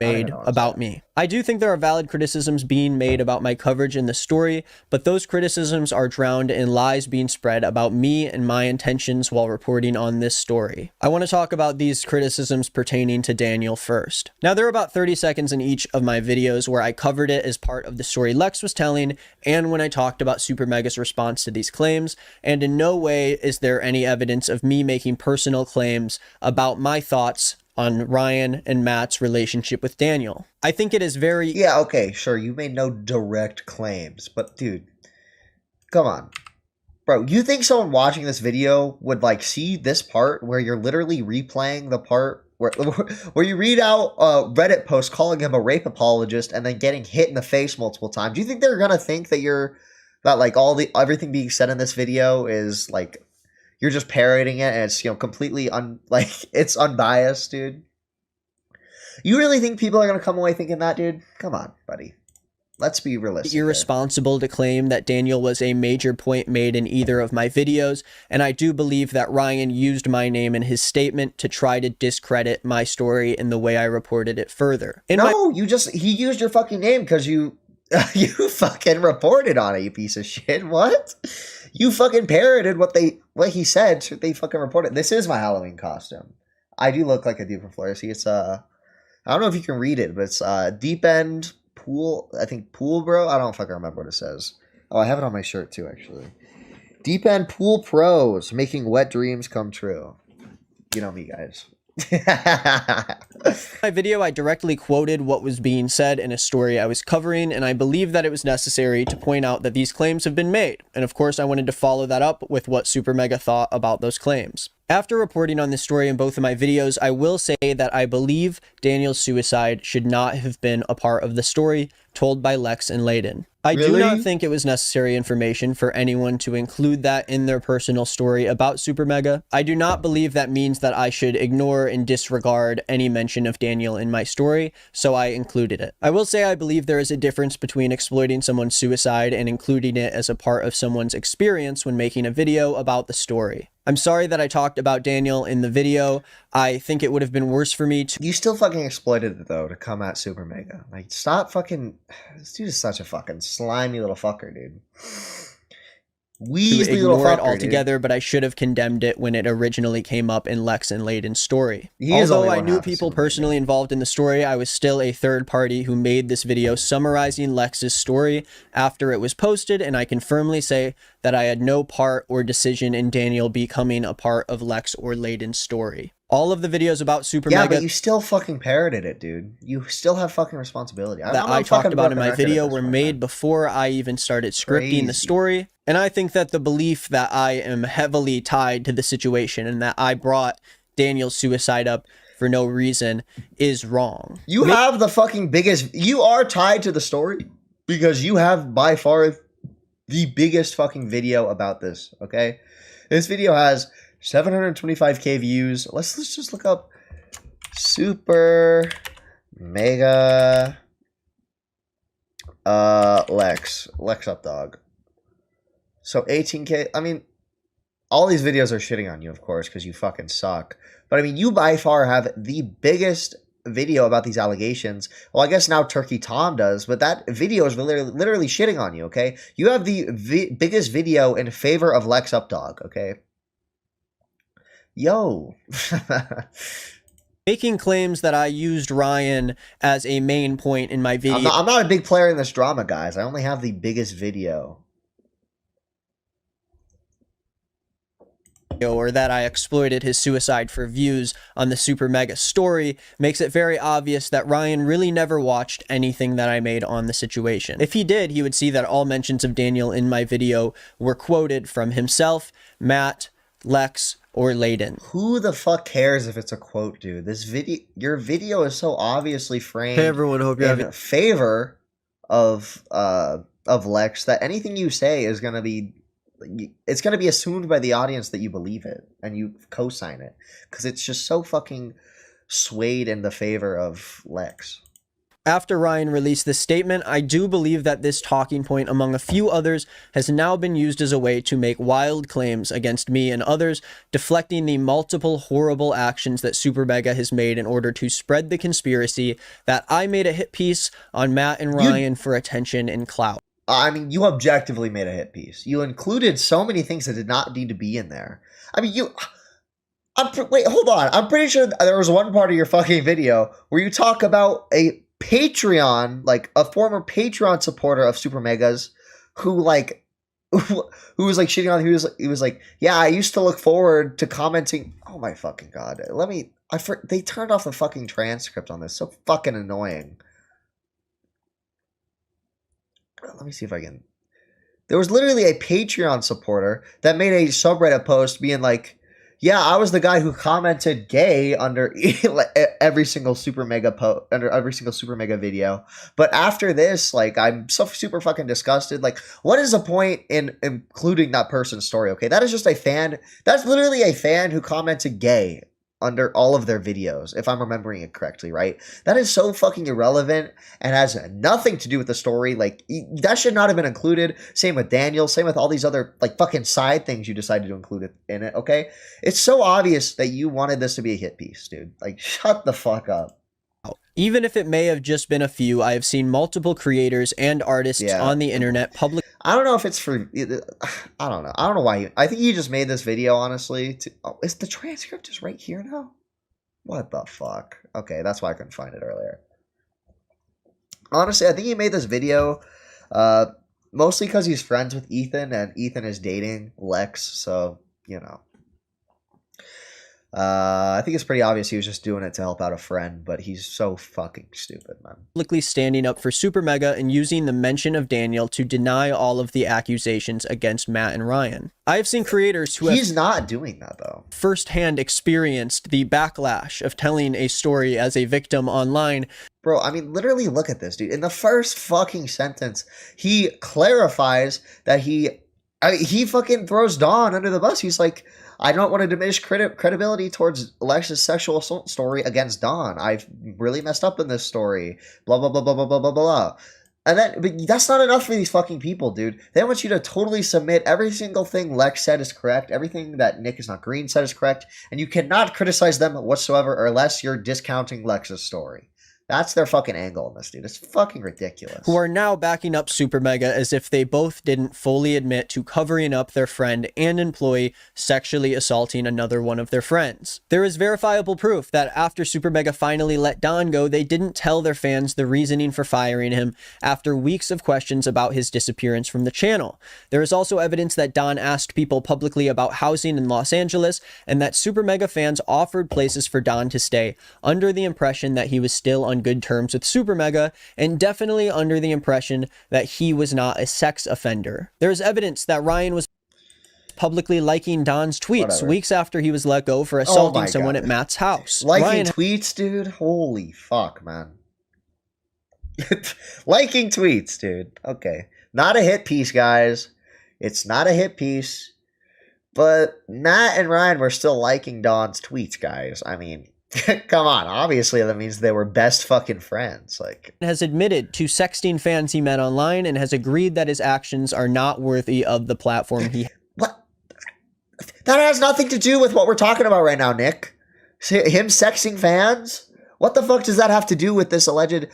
Made about me. I do think there are valid criticisms being made about my coverage in the story, but those criticisms are drowned in lies being spread about me and my intentions while reporting on this story. I want to talk about these criticisms pertaining to Daniel first. Now, there are about 30 seconds in each of my videos where I covered it as part of the story Lex was telling, and when I talked about Super Mega's response to these claims, and in no way is there any evidence of me making personal claims about my thoughts on Ryan and Matt's relationship with Daniel. I think it is very... Yeah, okay, sure, you made no direct claims, but dude, come on. Bro, you think someone watching this video would, like, see this part where you're literally replaying the part where you read out a Reddit post calling him a rape apologist and then getting hit in the face multiple times? Do you think they're gonna think that everything being said in this video is, like... You're just parroting it, and it's, completely it's unbiased, dude. You really think people are going to come away thinking that, dude? Come on, buddy. Let's be realistic. Irresponsible to claim that Daniel was a major point made in either of my videos, and I do believe that Ryan used my name in his statement to try to discredit my story in the way I reported it further. He used your fucking name because you fucking reported on it, you piece of shit. What? You fucking parroted what he said. They fucking reported. This is my Halloween costume. I do look like a dude from Florida. See, it's I don't know if you can read it, but it's Deep End Pool. I think Pool Bro. I don't fucking remember what it says. Oh, I have it on my shirt too, actually. Deep End Pool Pros, making wet dreams come true. You know me, guys. My video, I directly quoted what was being said in a story I was covering, and I believe that it was necessary to point out that these claims have been made. And of course, I wanted to follow that up with what Super Mega thought about those claims. After reporting on this story in both of my videos, I will say that I believe Daniel's suicide should not have been a part of the story told by Lex and Layden. I do not Really? think it was necessary information for anyone to include that in their personal story about Super Mega. I do not believe that means that I should ignore and disregard any mention of Daniel in my story, so I included it. I will say I believe there is a difference between exploiting someone's suicide and including it as a part of someone's experience when making a video about the story. I'm sorry that I talked about Daniel in the video. I think it would have been worse for me to— You still fucking exploited it, though, to come at Super Mega. Like, stop fucking... This dude is such a fucking slimy little fucker, dude. Weaselly little ignore fucker, it altogether, dude. but I should have condemned it when it originally came up in Lex and Layden's story. He is Although only I one knew half of people Super personally Mega. involved in the story, I was still a third party who made this video summarizing Lex's story after it was posted, and I can firmly say that I had no part or decision in Daniel becoming a part of Lex or Layden's story. All of the videos about Super Yeah, Mega but you still fucking parroted it, dude. You still have fucking responsibility. that I talked about in my video were made before I even started scripting the story. And I think that the belief that I am heavily tied to the situation and that I brought Daniel's suicide up for no reason is wrong. You have the fucking biggest... You are tied to the story because you have by far the biggest fucking video about this, okay? This video has 725k views. Let's just look up Super Mega Lex up, dog. So 18k. I mean, all these videos are shitting on you, of course, because you fucking suck. But I mean, you by far have the biggest video about these allegations. Well, I guess now Turkey Tom does, but that video is literally shitting on you, okay? You have the biggest video in favor of Lex up, dog, okay? Yo. Making claims that I used Ryan as a main point in my video. I'm not a big player in this drama, guys. I only have the biggest video. Or that I exploited his suicide for views on the Super Mega story makes it very obvious that Ryan really never watched anything that I made on the situation. If he did, he would see that all mentions of Daniel in my video were quoted from himself, Matt, Lex, or Layden. Who the fuck cares if it's a quote, dude? This video, your video is so obviously framed Hey everyone, hope you're having in favor of Lex that anything you say is gonna be, it's gonna be assumed by the audience that you believe it and you co-sign it because it's just so fucking swayed in the favor of Lex. After Ryan released this statement, I do believe that this talking point, among a few others, has now been used as a way to make wild claims against me and others, deflecting the multiple horrible actions that Super Mega has made in order to spread the conspiracy that I made a hit piece on Matt and Ryan for attention and clout. I mean, you objectively made a hit piece. You included so many things that did not need to be in there. I mean, wait, hold on. I'm pretty sure there was one part of your fucking video where you talk about a Patreon, like a former Patreon supporter of Super Megas, who was like shitting on. He was like, yeah, I used to look forward to commenting. Oh my fucking god! They turned off the fucking transcript on this. So fucking annoying. Let me see if I can. There was literally a Patreon supporter that made a subreddit post being like, yeah, I was the guy who commented gay under every single Super Mega video. But after this, like, I'm so super fucking disgusted. Like, what is the point in including that person's story? Okay, that is just a fan. That's literally a fan who commented gay under all of their videos, if I'm remembering it correctly, right? That is so fucking irrelevant and has nothing to do with the story. Like, that should not have been included. Same with Daniel. Same with all these other, like, fucking side things you decided to include in it, okay? It's so obvious that you wanted this to be a hit piece, dude. Like, shut the fuck up. Even if it may have just been a few, I have seen multiple creators and artists on the internet publicly. I don't know if it's for... I don't know. I don't know why. I think you just made this video, honestly. Is the transcript just right here now? What the fuck? Okay, that's why I couldn't find it earlier. Honestly, I think he made this video mostly because he's friends with Ethan, and Ethan is dating Lex, so, you know. I think it's pretty obvious he was just doing it to help out a friend, but he's so fucking stupid, man. Publicly standing up for Super Mega and using the mention of Daniel to deny all of the accusations against Matt and Ryan. I have seen creators who He's not doing that, though. firsthand experienced the backlash of telling a story as a victim online. Bro, I mean, literally look at this, dude. In the first fucking sentence, he clarifies that he fucking throws Dawn under the bus. He's like, I don't want to diminish credibility towards Alexa's sexual assault story against Dawn. I've really messed up in this story. Blah, blah, blah, blah, blah, blah, blah, blah. And then, but that's not enough for these fucking people, dude. They want you to totally submit every single thing Lex said is correct, everything that Nick is not green said is correct, and you cannot criticize them whatsoever unless you're discounting Lex's story. That's their fucking angle on this, dude. It's fucking ridiculous. Who are now backing up Super Mega as if they both didn't fully admit to covering up their friend and employee sexually assaulting another one of their friends. There is verifiable proof that after Super Mega finally let Don go, they didn't tell their fans the reasoning for firing him after weeks of questions about his disappearance from the channel. There is also evidence that Don asked people publicly about housing in Los Angeles, and that Super Mega fans offered places for Don to stay under the impression that he was still on good terms with Super Mega, and definitely under the impression that he was not a sex offender. There is evidence that Ryan was publicly liking Don's tweets weeks after he was let go for assaulting someone at Matt's house. Liking tweets, dude? Holy fuck, man. Liking tweets, dude. Okay. Not a hit piece, guys. It's not a hit piece. But Matt and Ryan were still liking Don's tweets, guys. I mean, come on, obviously that means they were best fucking friends. Like, has admitted to sexting fans he met online and has agreed that his actions are not worthy of the platform he. What? That has nothing to do with what we're talking about right now, Nick. Him sexting fans? What the fuck does that have to do with this alleged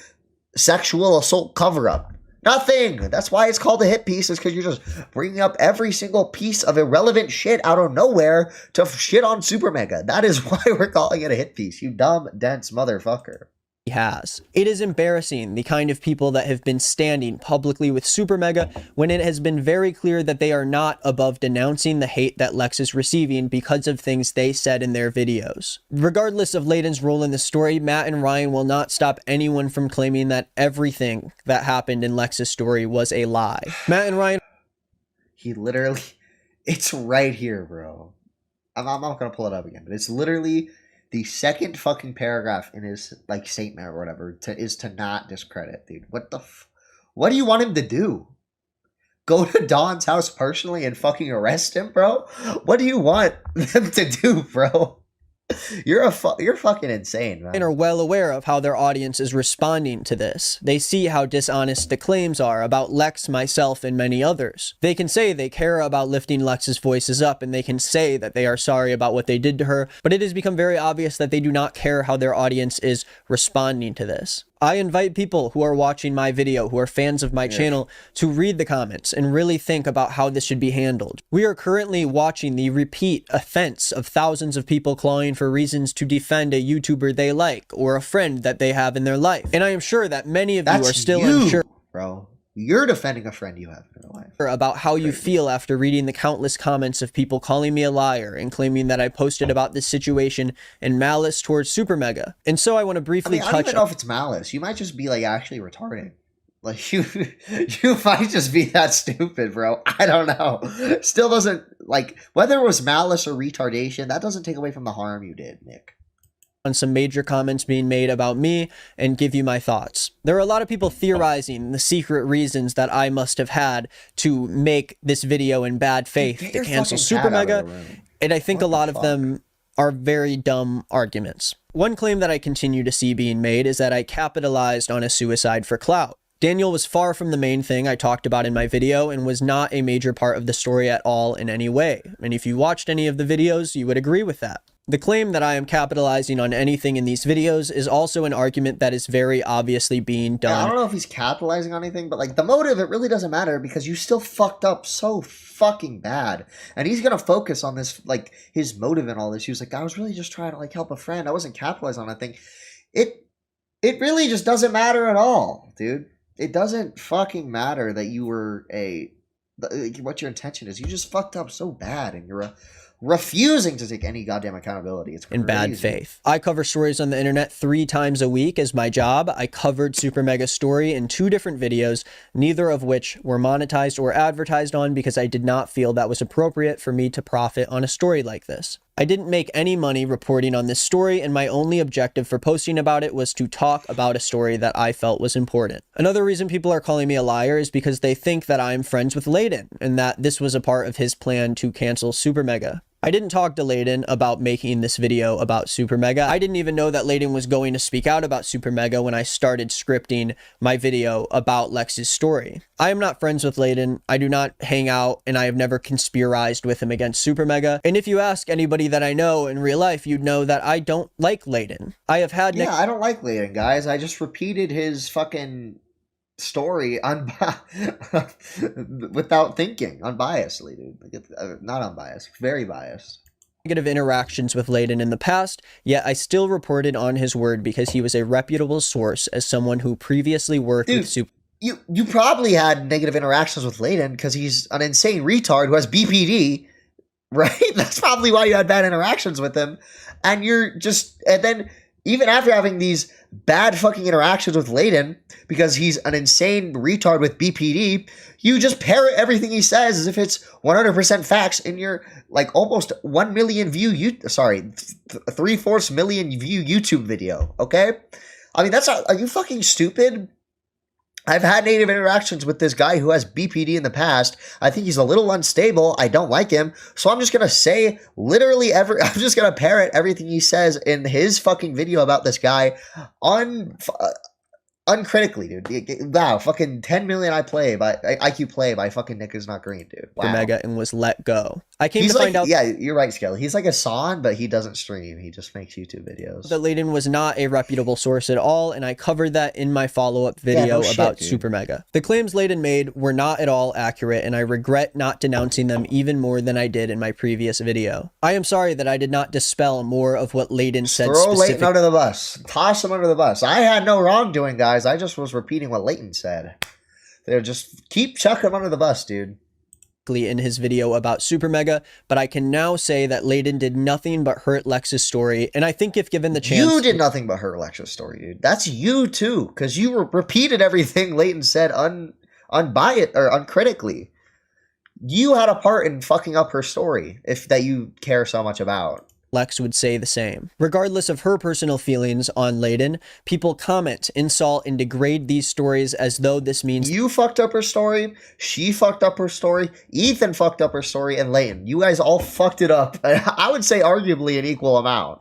sexual assault cover-up? Nothing. That's why it's called a hit piece, is because you're just bringing up every single piece of irrelevant shit out of nowhere to shit on Super Mega. That is why we're calling it a hit piece, you dumb, dense motherfucker. Has. It is embarrassing, the kind of people that have been standing publicly with Super Mega when it has been very clear that they are not above denouncing the hate that Lex is receiving because of things they said in their videos. Regardless of Layden's role in the story, Matt and Ryan will not stop anyone from claiming that everything that happened in Lex's story was a lie. Matt and Ryan... He literally... It's right here, bro. I'm not going to pull it up again, but it's literally... The second fucking paragraph in his, like, statement or whatever is to not discredit, dude. What do you want him to do? Go to Don's house personally and fucking arrest him, bro? What do you want them to do, bro? You're fucking insane, man. And are well aware of how their audience is responding to this. They see how dishonest the claims are about Lex, myself, and many others. They can say they care about lifting Lex's voices up, and they can say that they are sorry about what they did to her, but it has become very obvious that they do not care how their audience is responding to this. I invite people who are watching my video, who are fans of my channel, to read the comments and really think about how this should be handled. We are currently watching the repeat offense of thousands of people clawing for reasons to defend a YouTuber they like or a friend that they have in their life. And I am sure that many of you are still unsure, bro. You're defending a friend you have in your life. About how you feel after reading the countless comments of people calling me a liar and claiming that I posted about this situation in malice towards Super Mega. And so I want to briefly touch... I don't even know if it's malice. You might just be, like, actually retarded. Like, you might just be that stupid, bro. I don't know. Still doesn't, like, whether it was malice or retardation, that doesn't take away from the harm you did, Nick. On some major comments being made about me and give you my thoughts. There are a lot of people theorizing the secret reasons that I must have had to make this video in bad faith to cancel Super Mega, and I think a lot of them are very dumb arguments. One claim that I continue to see being made is that I capitalized on a suicide for clout. Daniel was far from the main thing I talked about in my video and was not a major part of the story at all in any way. And if you watched any of the videos, you would agree with that. The claim that I am capitalizing on anything in these videos is also an argument that is very obviously being done. Yeah, I don't know if he's capitalizing on anything, but, like, the motive, it really doesn't matter because you still fucked up so fucking bad. And he's going to focus on this, like, his motive and all this. He was like, I was really just trying to, like, help a friend. I wasn't capitalizing on anything. It really just doesn't matter at all, dude. It doesn't fucking matter that you were what your intention is. You just fucked up so bad and you're a refusing to take any goddamn accountability. It's crazy. In bad faith. I cover stories on the internet 3 times a week as my job. I covered Super Mega's story in 2 different videos, neither of which were monetized or advertised on because I did not feel that was appropriate for me to profit on a story like this. I didn't make any money reporting on this story, and my only objective for posting about it was to talk about a story that I felt was important. Another reason people are calling me a liar is because they think that I'm friends with Layden, and that this was a part of his plan to cancel Super Mega. I didn't talk to Layden about making this video about Super Mega. I didn't even know that Layden was going to speak out about Super Mega when I started scripting my video about Lex's story. I am not friends with Layden. I do not hang out, and I have never conspirized with him against Super Mega. And if you ask anybody that I know in real life, you'd know that I don't like Layden. I have had... Yeah, I don't like Layden, guys. I just repeated his fucking story without thinking, unbiasedly, dude. Not unbiased, very biased. Negative interactions with Layden in the past, yet I still reported on his word because he was a reputable source as someone who previously worked with Super. You probably had negative interactions with Layden because he's an insane retard who has BPD, right? That's probably why you had bad interactions with him. And then even after having these bad fucking interactions with Layden, because he's an insane retard with BPD, you just parrot everything he says as if it's 100% facts in your, like, almost 1 million view, 3/4 million view YouTube video, okay? I mean, are you fucking stupid? I've had negative interactions with this guy who has BPD in the past. I think he's a little unstable. I don't like him. So I'm just going to say literally I'm just going to parrot everything he says in his fucking video about this guy uncritically, dude. Wow, fucking 10 million IQ play by fucking NickIsNotGreen, dude. Wow. Mega and was let go. I came to find out. Yeah, you're right, Skelly. He's like a Son, but he doesn't stream. He just makes YouTube videos. That Layden was not a reputable source at all, and I covered that in my follow-up video about Super Mega. The claims Layden made were not at all accurate, and I regret not denouncing them even more than I did in my previous video. I am sorry that I did not dispel more of what Layden said. Throw Layden under the bus. Toss him under the bus. I had no wrongdoing, guys. I just was repeating what Layden said. They're just keep chucking him under the bus, dude. In his video about Super Mega, but I can now say that Layden did nothing but hurt Lex's story, and I think if given the chance... You did nothing but hurt Lex's story, dude. That's you, too, because you repeated everything Layden said unbiased or uncritically. You had a part in fucking up her story, that you care so much about. Lex would say the same. Regardless of her personal feelings on Layden, people comment, insult, and degrade these stories as though this means you fucked up her story, she fucked up her story, Ethan fucked up her story, and Layden. You guys all fucked it up. I would say arguably an equal amount.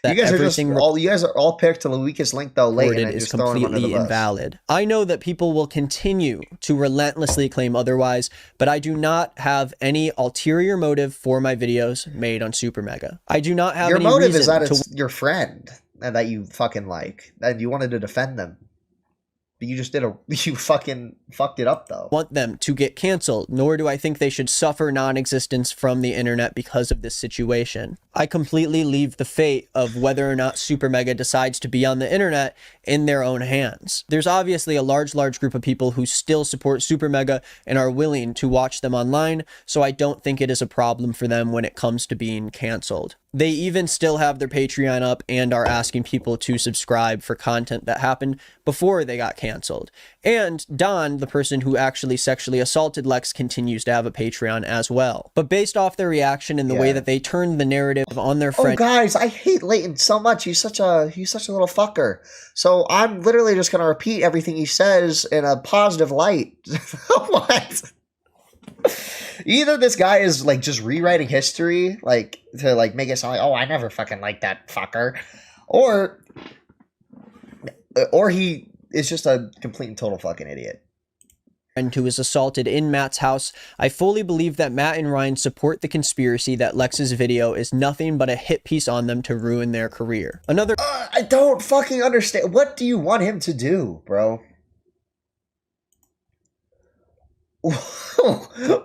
You guys are all picked to the weakest link though. Layden is completely invalid. I know that people will continue to relentlessly claim otherwise, but I do not have any ulterior motive for my videos made on Super Mega. I do not have any motive reason is that it's your friend and that you fucking like, and you wanted to defend them. You just you fucking fucked it up though. Want them to get canceled, nor do I think they should suffer non-existence from the internet because of this situation. I completely leave the fate of whether or not Super Mega decides to be on the internet in their own hands. There's obviously a large group of people who still support Super Mega and are willing to watch them online, so I don't think it is a problem for them when it comes to being canceled. They even still have their Patreon up and are asking people to subscribe for content that happened before they got canceled. And Don, the person who actually sexually assaulted Lex, continues to have a Patreon as well. But based off their reaction and the way that they turned the narrative on their friend... Oh, guys, I hate Layden so much. He's such a little fucker. So I'm literally just going to repeat everything he says in a positive light. What? Either this guy is like just rewriting history, like to like make it sound like, oh, I never fucking liked that fucker, or he is just a complete and total fucking idiot. And who was assaulted in Matt's house. I fully believe that Matt and Ryan support the conspiracy that Lex's video is nothing but a hit piece on them to ruin their career. I don't fucking understand. What do you want him to do, bro?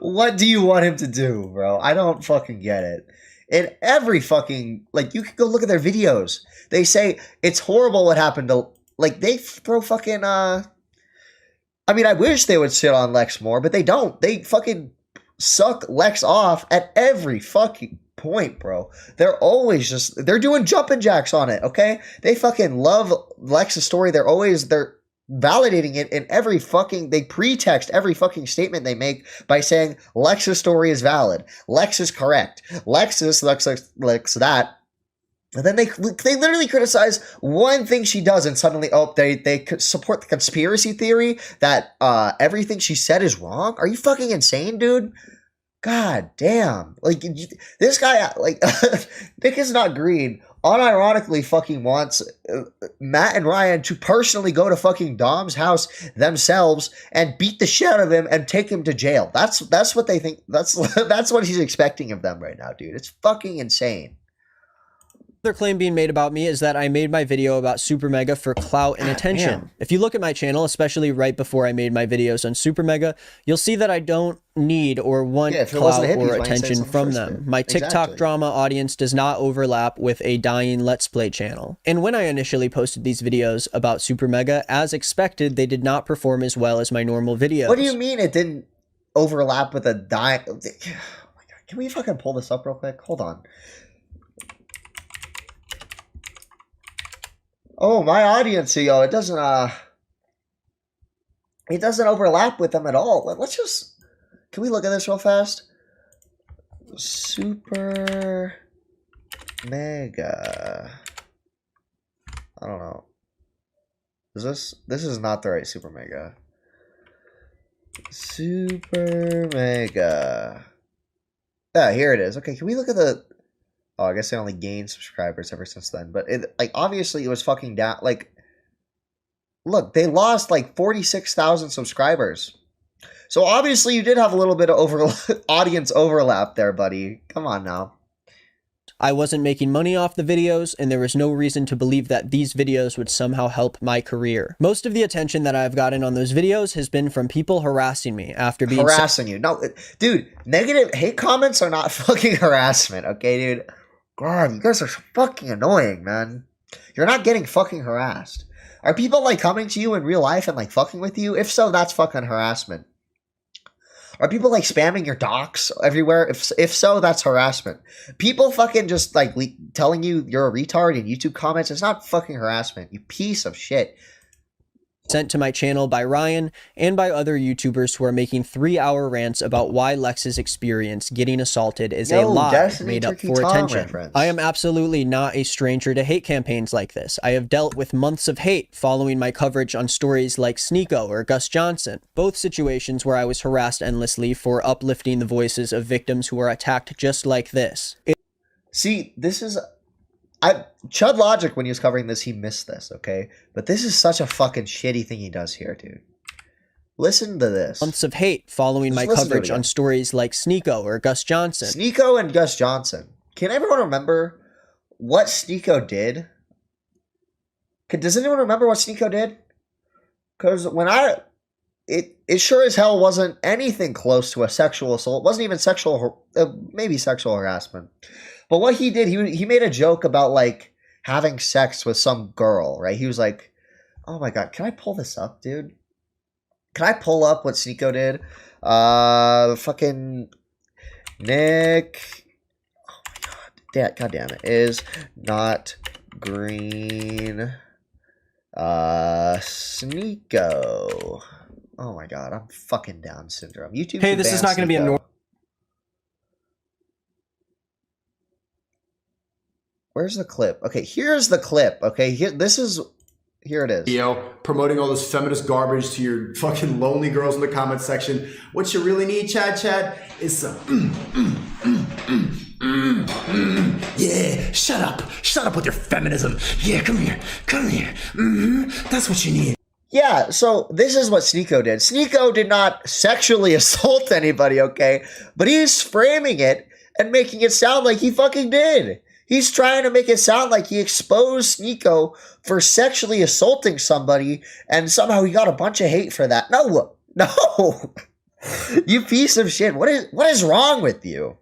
What do you want him to do, bro? I don't fucking get it. In every fucking, like, you can go look at their videos. They say it's horrible what happened to, like, they throw fucking, I mean, I wish they would shit on Lex more, but they don't. They fucking suck Lex off at every fucking point, bro. They're always they're doing jumping jacks on it, okay? They fucking love Lex's story. They're validating it in every fucking, they pretext every fucking statement they make by saying Lex's story is valid. Lex is correct. Lex that. And then they literally criticize one thing she does, and suddenly, they support the conspiracy theory that everything she said is wrong. Are you fucking insane, dude? God damn. Like, this guy, like, Nick is not green, unironically fucking wants Matt and Ryan to personally go to fucking Dom's house themselves and beat the shit out of him and take him to jail. That's what they think. That's what he's expecting of them right now, dude. It's fucking insane. Another claim being made about me is that I made my video about Super Mega for clout and attention. Damn. If you look at my channel, especially right before I made my videos on Super Mega, you'll see that I don't need or want clout or attention from them. My TikTok drama audience does not overlap with a dying Let's Play channel. And when I initially posted these videos about Super Mega, as expected, they did not perform as well as my normal videos. What do you mean it didn't overlap with a dying... Oh my God. Can we fucking pull this up real quick? Hold on. Oh, my audience, yo, it doesn't overlap with them at all. Let's just, can we look at this real fast? Super Mega. I don't know. This is not the right Super Mega. Super Mega. Yeah, here it is. Okay, can we look at the... Oh, I guess they only gained subscribers ever since then. But, obviously it was fucking down. Like, look, they lost, 46,000 subscribers. So, obviously, you did have a little bit of audience overlap there, buddy. Come on now. I wasn't making money off the videos, and there was no reason to believe that these videos would somehow help my career. Most of the attention that I've gotten on those videos has been from people harassing me after being... Harassing you. No, dude, negative hate comments are not fucking harassment, okay, dude? God, you guys are fucking annoying, man. You're not getting fucking harassed. Are people, coming to you in real life and, fucking with you? If so, that's fucking harassment. Are people, spamming your docs everywhere? If so, that's harassment. People fucking just, telling you you're a retard in YouTube comments, it's not fucking harassment, you piece of shit. Sent to my channel by Ryan and by other YouTubers who are making 3-hour rants about why Lex's experience getting assaulted is a lie made up for attention. Reference. I am absolutely not a stranger to hate campaigns like this. I have dealt with months of hate following my coverage on stories like Sneeko or Gus Johnson, both situations where I was harassed endlessly for uplifting the voices of victims who were attacked just like this. See, this is... Chud Logic, when he was covering this, he missed this, okay? But this is such a fucking shitty thing he does here, dude. Listen to this. Months of hate following my coverage on stories like Sneeko or Gus Johnson. Sneeko and Gus Johnson. Can everyone remember what Sneeko did? Does anyone remember what Sneeko did? Because when it sure as hell wasn't anything close to a sexual assault. It wasn't even maybe sexual harassment. But what he did, he made a joke about, having sex with some girl, right? He was like, oh my God, can I pull this up, dude? Can I pull up what Sneeko did? Fucking Nick. Oh my God. God damn it. Is not green. Sneeko. Oh my God, I'm fucking Down syndrome. YouTube. Hey, this is not going to be a normal. Where's the clip? Okay, here's the clip. Okay, here it is. Promoting all this feminist garbage to your fucking lonely girls in the comment section. What you really need, Chad, is some yeah, shut up with your feminism. Yeah, come here. That's what you need. Yeah, so this is what Sneeko did. Sneeko did not sexually assault anybody, okay? But he's framing it and making it sound like he fucking did. He's trying to make it sound like he exposed Sneeko for sexually assaulting somebody, and somehow he got a bunch of hate for that. No. You piece of shit. What is wrong with you?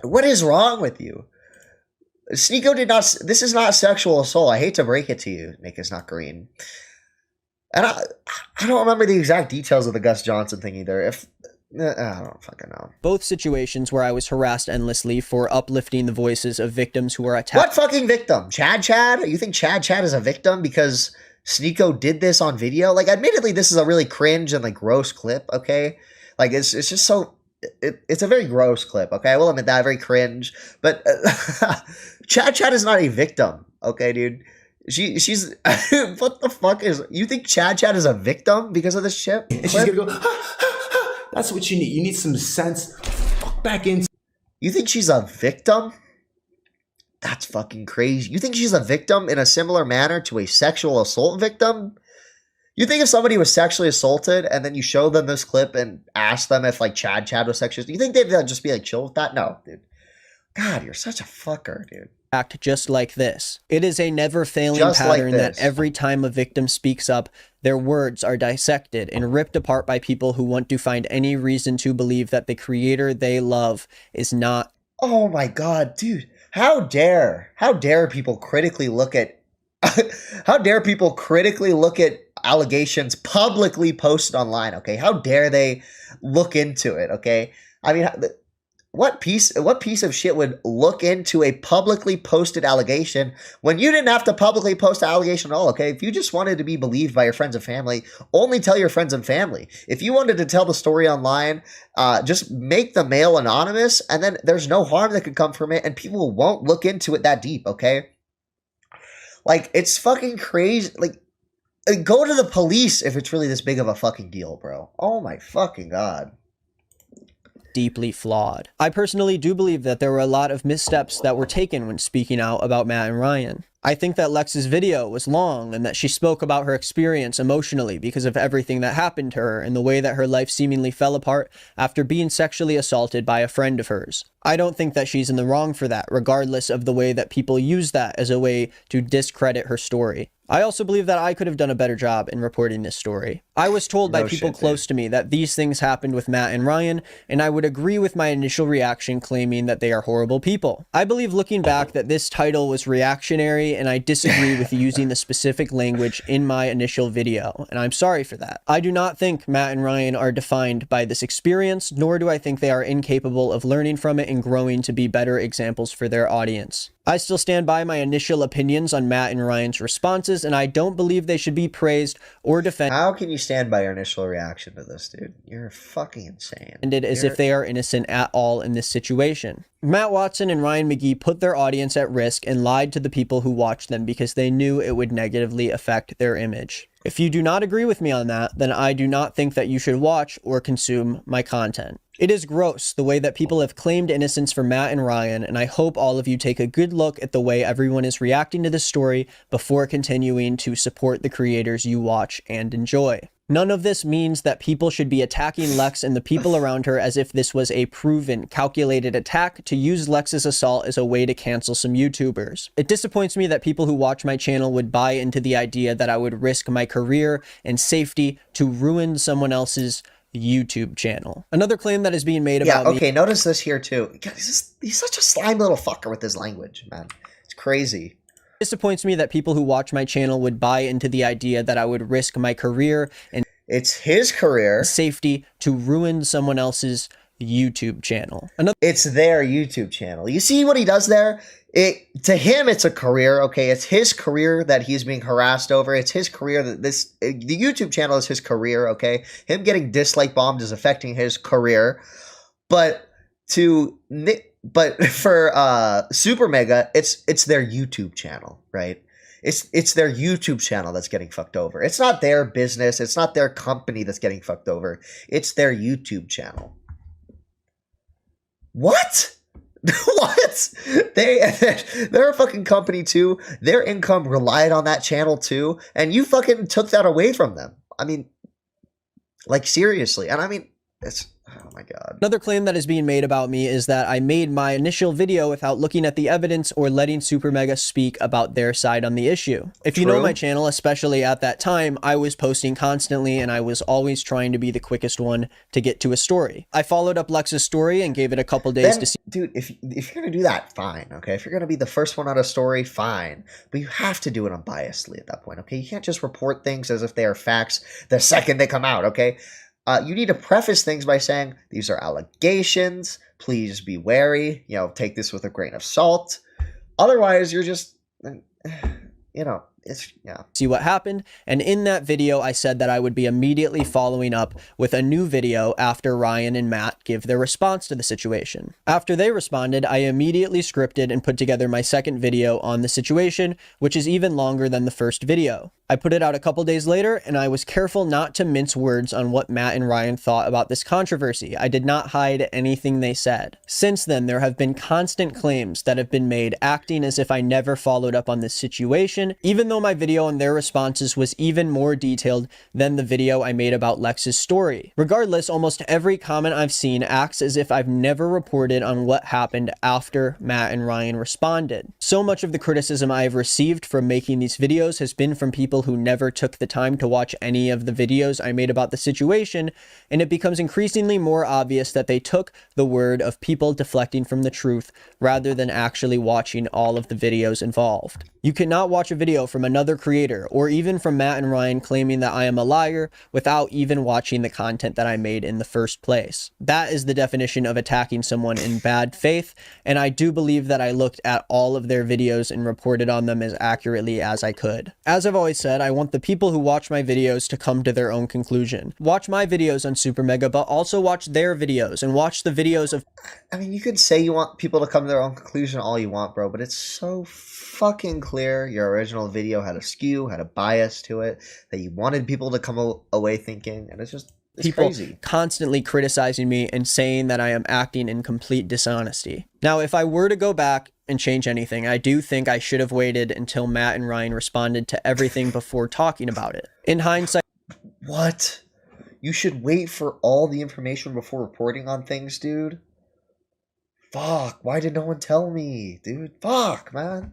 What is wrong with you? Sneeko did not... This is not sexual assault. I hate to break it to you, Nick is not green. And I don't remember the exact details of the Gus Johnson thing either. I don't fucking know. Both situations where I was harassed endlessly for uplifting the voices of victims who were attacked. What fucking victim? Chad? You think Chad is a victim because Sneeko did this on video? Like, admittedly, this is a really cringe and like gross clip, okay? Like, it's just so... It's a very gross clip, okay? I will admit that, very cringe. But Chad is not a victim, okay, dude? She's... what the fuck is... You think Chad is a victim because of this shit? And she's gonna go, that's what you need. You need some sense. Fuck back in. You think she's a victim? That's fucking crazy. You think she's a victim in a similar manner to a sexual assault victim? You think if somebody was sexually assaulted and then you show them this clip and ask them if like Chad was sexually, you think they'd just be like chill with that? No, dude. God, you're such a fucker, dude. Act just like this. It is a never failing Just like pattern that this. every time a victim speaks up, their words are dissected and ripped apart by people who want to find any reason to believe that the creator they love is not. Oh my god, dude. How dare people critically look at how dare people critically look at allegations publicly posted online, okay? How dare they look into it, okay? I mean, what piece of shit would look into a publicly posted allegation when you didn't have to publicly post an allegation at all, okay? If you just wanted to be believed by your friends and family, only tell your friends and family. If you wanted to tell the story online, just make the mail anonymous, and then there's no harm that could come from it, and people won't look into it that deep, okay? Like, it's fucking crazy. Like, go to the police if it's really this big of a fucking deal, bro. Oh my fucking god. Deeply flawed. I personally do believe that there were a lot of missteps that were taken when speaking out about Matt and Ryan. I think that Lex's video was long and that she spoke about her experience emotionally because of everything that happened to her and the way that her life seemingly fell apart after being sexually assaulted by a friend of hers. I don't think that she's in the wrong for that, regardless of the way that people use that as a way to discredit her story. I also believe that I could have done a better job in reporting this story. I was told by people close to me that these things happened with Matt and Ryan, and I would agree with my initial reaction claiming that they are horrible people. I believe looking back that this title was reactionary, and I disagree with using the specific language in my initial video, and I'm sorry for that. I do not think Matt and Ryan are defined by this experience, nor do I think they are incapable of learning from it and growing to be better examples for their audience. I still stand by my initial opinions on Matt and Ryan's responses, and I don't believe they should be praised or defended. How can you stand by your initial reaction to this, dude? You're fucking insane. As if they are innocent at all in this situation. Matt Watson and Ryan McGee put their audience at risk and lied to the people who watched them because they knew it would negatively affect their image. If you do not agree with me on that, then I do not think that you should watch or consume my content. It is gross the way that people have claimed innocence for Matt and Ryan, and I hope all of you take a good look at the way everyone is reacting to this story before continuing to support the creators you watch and enjoy. None of this means that people should be attacking Lex and the people around her as if this was a proven, calculated attack to use Lex's assault as a way to cancel some YouTubers. It disappoints me that people who watch my channel would buy into the idea that I would risk my career and safety to ruin someone else's YouTube channel. Another claim that is being made about me. Okay, notice this here too. God, he's such a slime little fucker with his language, man. It's crazy. Disappoints me that people who watch my channel would buy into the idea that I would risk my career and it's his career safety to ruin someone else's YouTube channel. It's their YouTube channel. You see what he does there? To him, it's a career. Okay, it's his career that he's being harassed over. It's his career that the YouTube channel is his career. Okay, him getting dislike bombed is affecting his career, but for Super Mega, it's their YouTube channel, right? It's their YouTube channel that's getting fucked over. It's not their business. It's not their company that's getting fucked over. It's their YouTube channel. What? What? They're a fucking company too. Their income relied on that channel too, and you fucking took that away from them. I mean, like seriously. And I mean, it's oh my god. Another claim that is being made about me is that I made my initial video without looking at the evidence or letting Super Mega speak about their side on the issue. If you know my channel, especially at that time, I was posting constantly and I was always trying to be the quickest one to get to a story. I followed up Lex's story and gave it a couple days to see. Dude, if you're gonna do that, fine, okay? If you're gonna be the first one on a story, fine. But you have to do it unbiasedly at that point, okay? You can't just report things as if they are facts the second they come out, okay? you need to preface things by saying these are allegations. Please be wary. Take this with a grain of salt. Otherwise, you're just, it's, yeah. See what happened, and in that video I said that I would be immediately following up with a new video after Ryan and Matt give their response to the situation. After they responded, I immediately scripted and put together my second video on the situation, which is even longer than the first video. I put it out a couple days later, and I was careful not to mince words on what Matt and Ryan thought about this controversy. I did not hide anything they said. Since then, there have been constant claims that have been made acting as if I never followed up on this situation, even though my video and their responses was even more detailed than the video I made about Lex's story. Regardless, almost every comment I've seen acts as if I've never reported on what happened after Matt and Ryan responded. So much of the criticism I have received from making these videos has been from people who never took the time to watch any of the videos I made about the situation, and it becomes increasingly more obvious that they took the word of people deflecting from the truth rather than actually watching all of the videos involved. You cannot watch a video from another creator or even from Matt and Ryan claiming that I am a liar without even watching the content that I made in the first place. That is the definition of attacking someone in bad faith, and I do believe that I looked at all of their videos and reported on them as accurately as I could. As I've always said, I want the people who watch my videos to come to their own conclusion. Watch my videos on Super Mega, but also watch their videos and watch the videos of... I mean, you could say you want people to come to their own conclusion all you want, bro, but it's so fucking clear your original video had a skew, had a bias to it, that you wanted people to come away thinking, and it's people crazy. Constantly criticizing me and saying that I am acting in complete dishonesty. Now, if I were to go back and change anything, I do think I should have waited until Matt and Ryan responded to everything before talking about it. In hindsight... What? You should wait for all the information before reporting on things, dude? Fuck, why did no one tell me, dude? Fuck, man.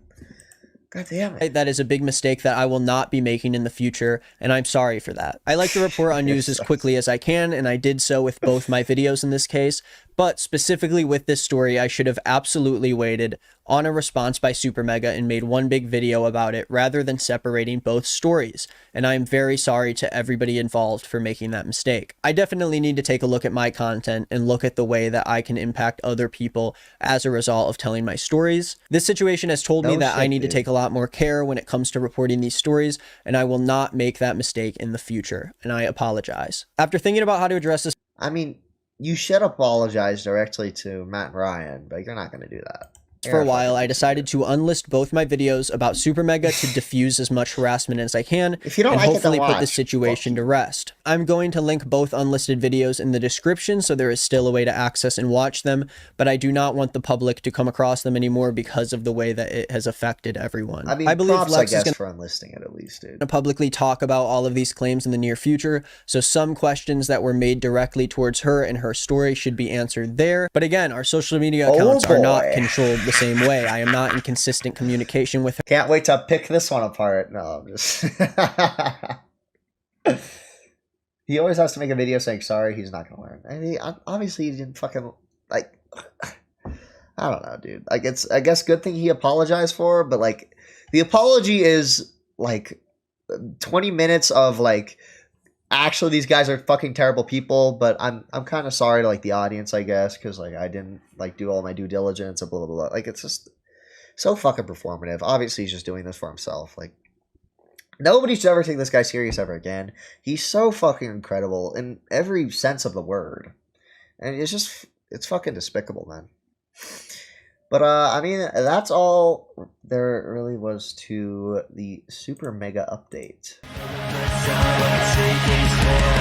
God damn it. That is a big mistake that I will not be making in the future, and I'm sorry for that. I like to report on news as quickly as I can, and I did so with both my videos in this case, but specifically with this story, I should have absolutely waited on a response by Super Mega and made one big video about it rather than separating both stories, and I am very sorry to everybody involved for making that mistake. I definitely need to take a look at my content and look at the way that I can impact other people as a result of telling my stories. This situation has told me that I need to take a lot more care when it comes to reporting these stories, and I will not make that mistake in the future, and I apologize. After thinking about how to address this... I mean, you should apologize directly to Matt and Ryan, but you're not going to do that. For a while, I decided to unlist both my videos about Super Mega to diffuse as much harassment as I can, if you don't and like hopefully it, put the situation to rest. I'm going to link both unlisted videos in the description so there is still a way to access and watch them, but I do not want the public to come across them anymore because of the way that it has affected everyone. I mean, I believe props, Lex I is guess, for unlisting it at least, dude. to publicly talk about all of these claims in the near future, so some questions that were made directly towards her and her story should be answered there. But again, our social media accounts are not controlled the same way. I am not in consistent communication with her. Can't wait to pick this one apart. No, I'm just... He always has to make a video saying sorry. He's not gonna learn. I mean, obviously he didn't fucking, like... I don't know, dude. Like, it's, I guess, good thing he apologized for, but, like, the apology is, like, 20 minutes of, like, actually these guys are fucking terrible people, but I'm kind of sorry to, like, the audience, I guess, because, like, I didn't, like, do all my due diligence and blah, blah, blah. Like, it's just so fucking performative. Obviously, he's just doing this for himself. Like, nobody should ever take this guy serious ever again. He's so fucking incredible in every sense of the word. And it's just, it's fucking despicable, man. But, I mean, that's all there really was to the Super Mega update. Seconds more,